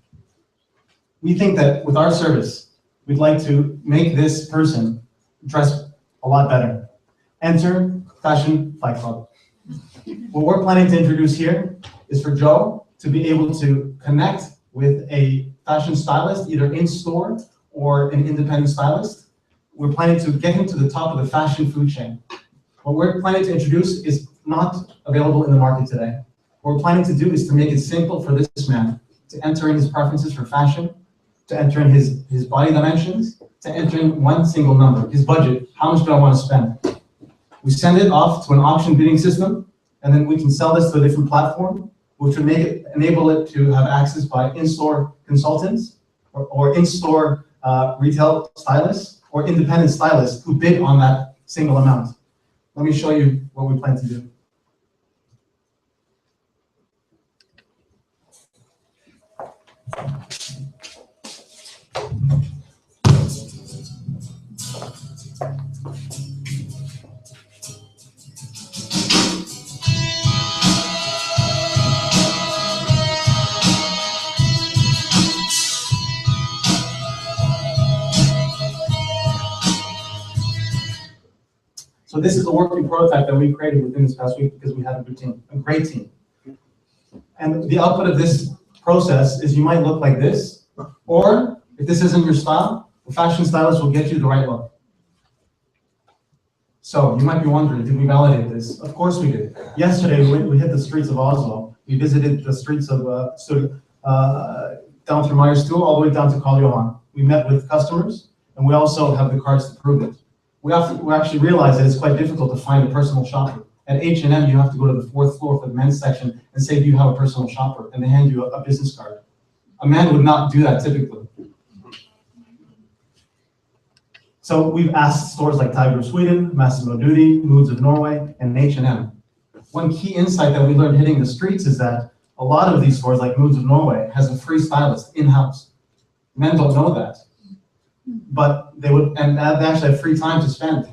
We think that with our service, we'd like to make this person dress a lot better. Enter Fashion Fight Club. What we're planning to introduce here is for Joe to be able to connect with a fashion stylist, either in store or an independent stylist. We're planning to get him to the top of the fashion food chain. What we're planning to introduce is not available in the market today. What we're planning to do is to make it simple for this man to enter in his preferences for fashion, to enter in his body dimensions, to enter in one single number, his budget. How much do I want to spend? We send it off to an auction bidding system, and then we can sell this to a different platform, which would enable it to have access by in-store consultants or in-store retail stylists or independent stylists who bid on that single amount. Let me show you what we plan to do. So this is a working prototype that we created within this past week because we had a good team, a great team. And the output of this process is you might look like this, or if this isn't your style, the fashion stylist will get you the right look. So you might be wondering, did we validate this? Of course we did. Yesterday, we hit the streets of Oslo. We visited the streets of down through Majorstua all the way down to Karl Johan. We met with customers, and we also have the cards to prove it. We actually realized that it's quite difficult to find a personal shopper. At H&M, you have to go to the 4th floor for the men's section and say, do you have a personal shopper? And they hand you a business card. A man would not do that typically. So we've asked stores like Tiger of Sweden, Massimo Dutti, Moods of Norway, and H&M. One key insight that we learned hitting the streets is that a lot of these stores, like Moods of Norway, has a free stylist in-house. Men don't know that, but they would, and they actually have free time to spend.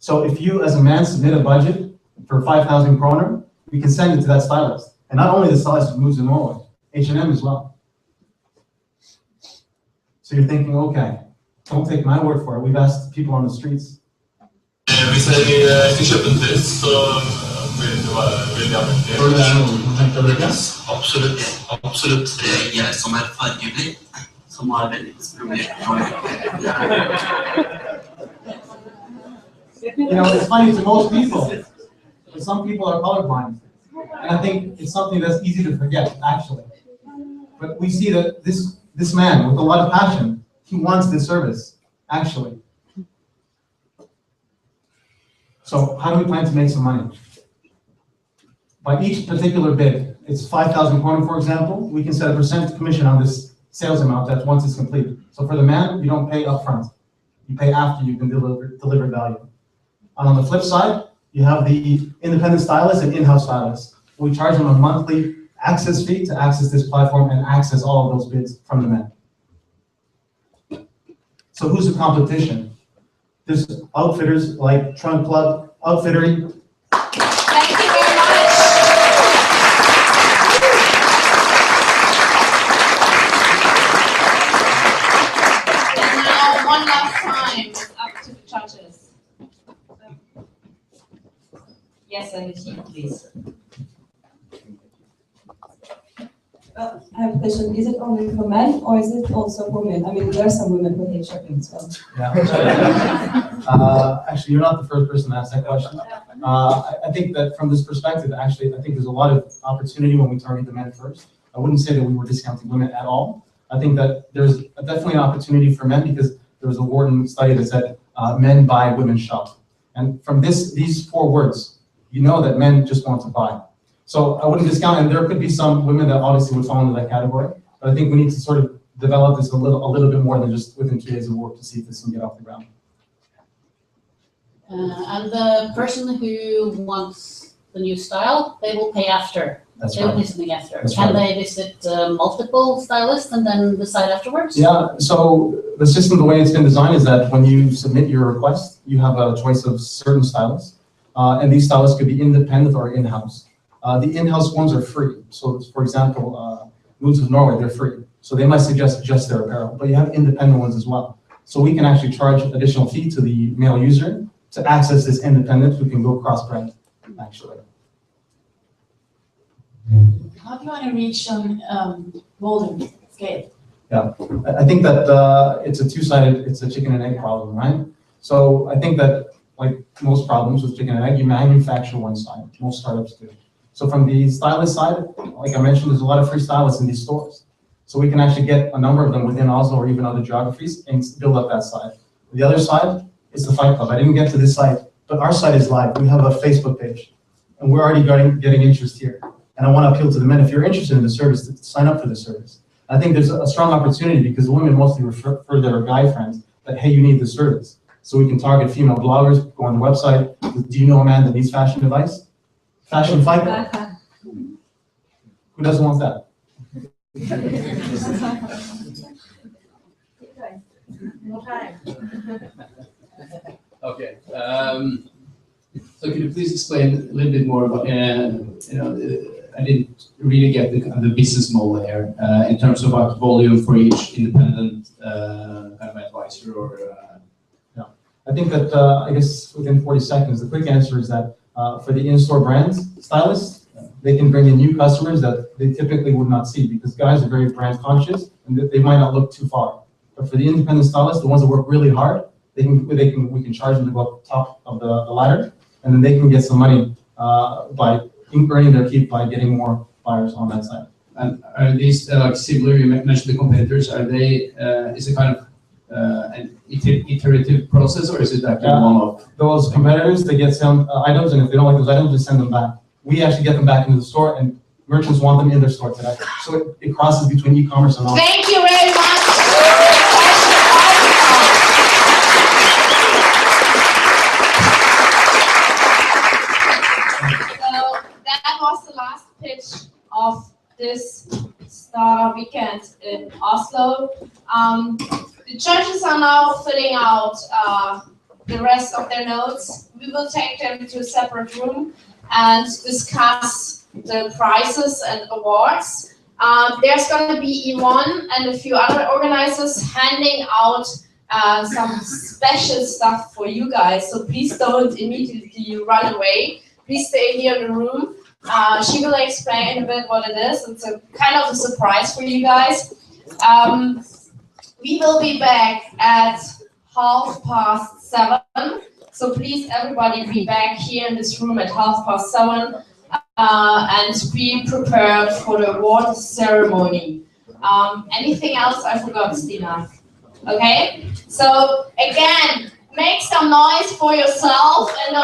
So if you, as a man, submit a budget for 5,000 kroner, we can send it to that stylist. And not only the stylist of Moods of Norway, H&M as well. So you're thinking, okay, don't take my word for it. We've asked people on the streets. Hvis jeg skal kjøpe en dress, så vil det være veldig avhengig. Tror du det noen som tenker å bruke? Absolutt. Absolutt. Det jeg som fargeblind, som har veldig problem. You know, it's funny to most people, but some people are colorblind. And I think it's something that's easy to forget, actually. But we see that this man, with a lot of passion, he wants this service, actually. So how do we plan to make some money? By each particular bid, it's 5,000 kroner, for example, we can set a % commission on this sales amount that once it's completed. So for the man, you don't pay upfront. You pay after you can deliver value. And on the flip side, you have the independent stylist and in-house stylist. We charge them a monthly access fee to access this platform and access all of those bids from the men. So who's the competition? There's outfitters like Trunk Club, Outfittery. Thank you very much. And now, one last time, it's up to the judges. Yes, and please. I have a question. Is it only for men or is it also for women? I mean, there are some women who hate shopping as well. Yeah. Actually, you're not the first person to ask that question. I think that from this perspective, actually, I think there's a lot of opportunity when we target the men first. I wouldn't say that we were discounting women at all. I think that there's definitely an opportunity for men because there was a Wharton study that said men buy, women shop. And from these 4 words, you know that men just want to buy. So I wouldn't discount, and there could be some women that obviously would fall into that category, but I think we need to sort of develop this a little bit more than just within 2 days of work to see if this can get off the ground. And the person who wants the new style, they will pay after. That's They will right. pay something after. That's Can right. they visit multiple stylists and then decide afterwards? Yeah, so the system, the way it's been designed is that when you submit your request, you have a choice of certain stylists, and these stylists could be independent or in-house. The in-house ones are free. So for example, Moods of Norway, they're free. So they might suggest just their apparel, but you have independent ones as well. So we can actually charge additional fee to the male user to access this independent who can go cross-brand, actually. How do you want to reach volume scale? Yeah, I think that it's a two-sided, it's a chicken and egg problem, right? So I think that like most problems with chicken and egg, you manufacture one side, most startups do. So from the stylist side, like I mentioned, there's a lot of free stylists in these stores. So we can actually get a number of them within Oslo or even other geographies and build up that side. The other side is the Fight Club. I didn't get to this site, but our site is live. We have a Facebook page and we're already getting interest here. And I want to appeal to the men, if you're interested in the service, to sign up for the service. I think there's a strong opportunity because women mostly refer their guy friends that, hey, you need the service. So we can target female bloggers, go on the website. Do you know a man that needs fashion advice? Fashion Fight Club? Who doesn't want that? Okay. So could you please explain a little bit more about, I didn't really get the business model here in terms of about volume for each independent kind of advisor or. Yeah, I think that I guess within 40 seconds, the quick answer is that for the in-store brands stylists, they can bring in new customers that they typically would not see because guys are very brand conscious and they might not look too far. But for the independent stylists, the ones that work really hard, we can charge them to go up top of the ladder, and then they can get some money by earning their keep by getting more buyers on that side. And are these like similar? You mentioned the competitors. Are they? Is it kind of an iterative process, or is it like one of those competitors? They get some items, and if they don't like those items, they send them back. We actually get them back into the store, and merchants want them in their store today. So it crosses between e-commerce and online. Thank you very much. So that was the last pitch of this startup weekend in Oslo. The judges are now filling out the rest of their notes. We will take them to a separate room and discuss the prizes and awards. There's going to be E1 and a few other organizers handing out some special stuff for you guys. So please don't immediately run away. Please stay here in the room. She will explain a bit what it is. It's a kind of a surprise for you guys. We will be back at 7:30. So please, everybody, be back here in this room at 7:30 and be prepared for the award ceremony. Anything else I forgot, Stina? Okay. So again, make some noise for yourself and the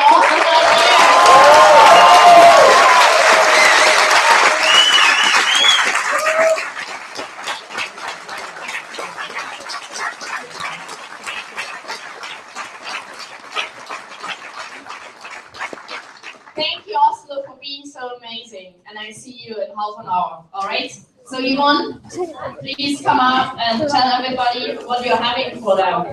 Thank you, Oslo, for being so amazing, and I see you in half an hour, all right? So Yvonne, please come up and tell everybody what you're having for them.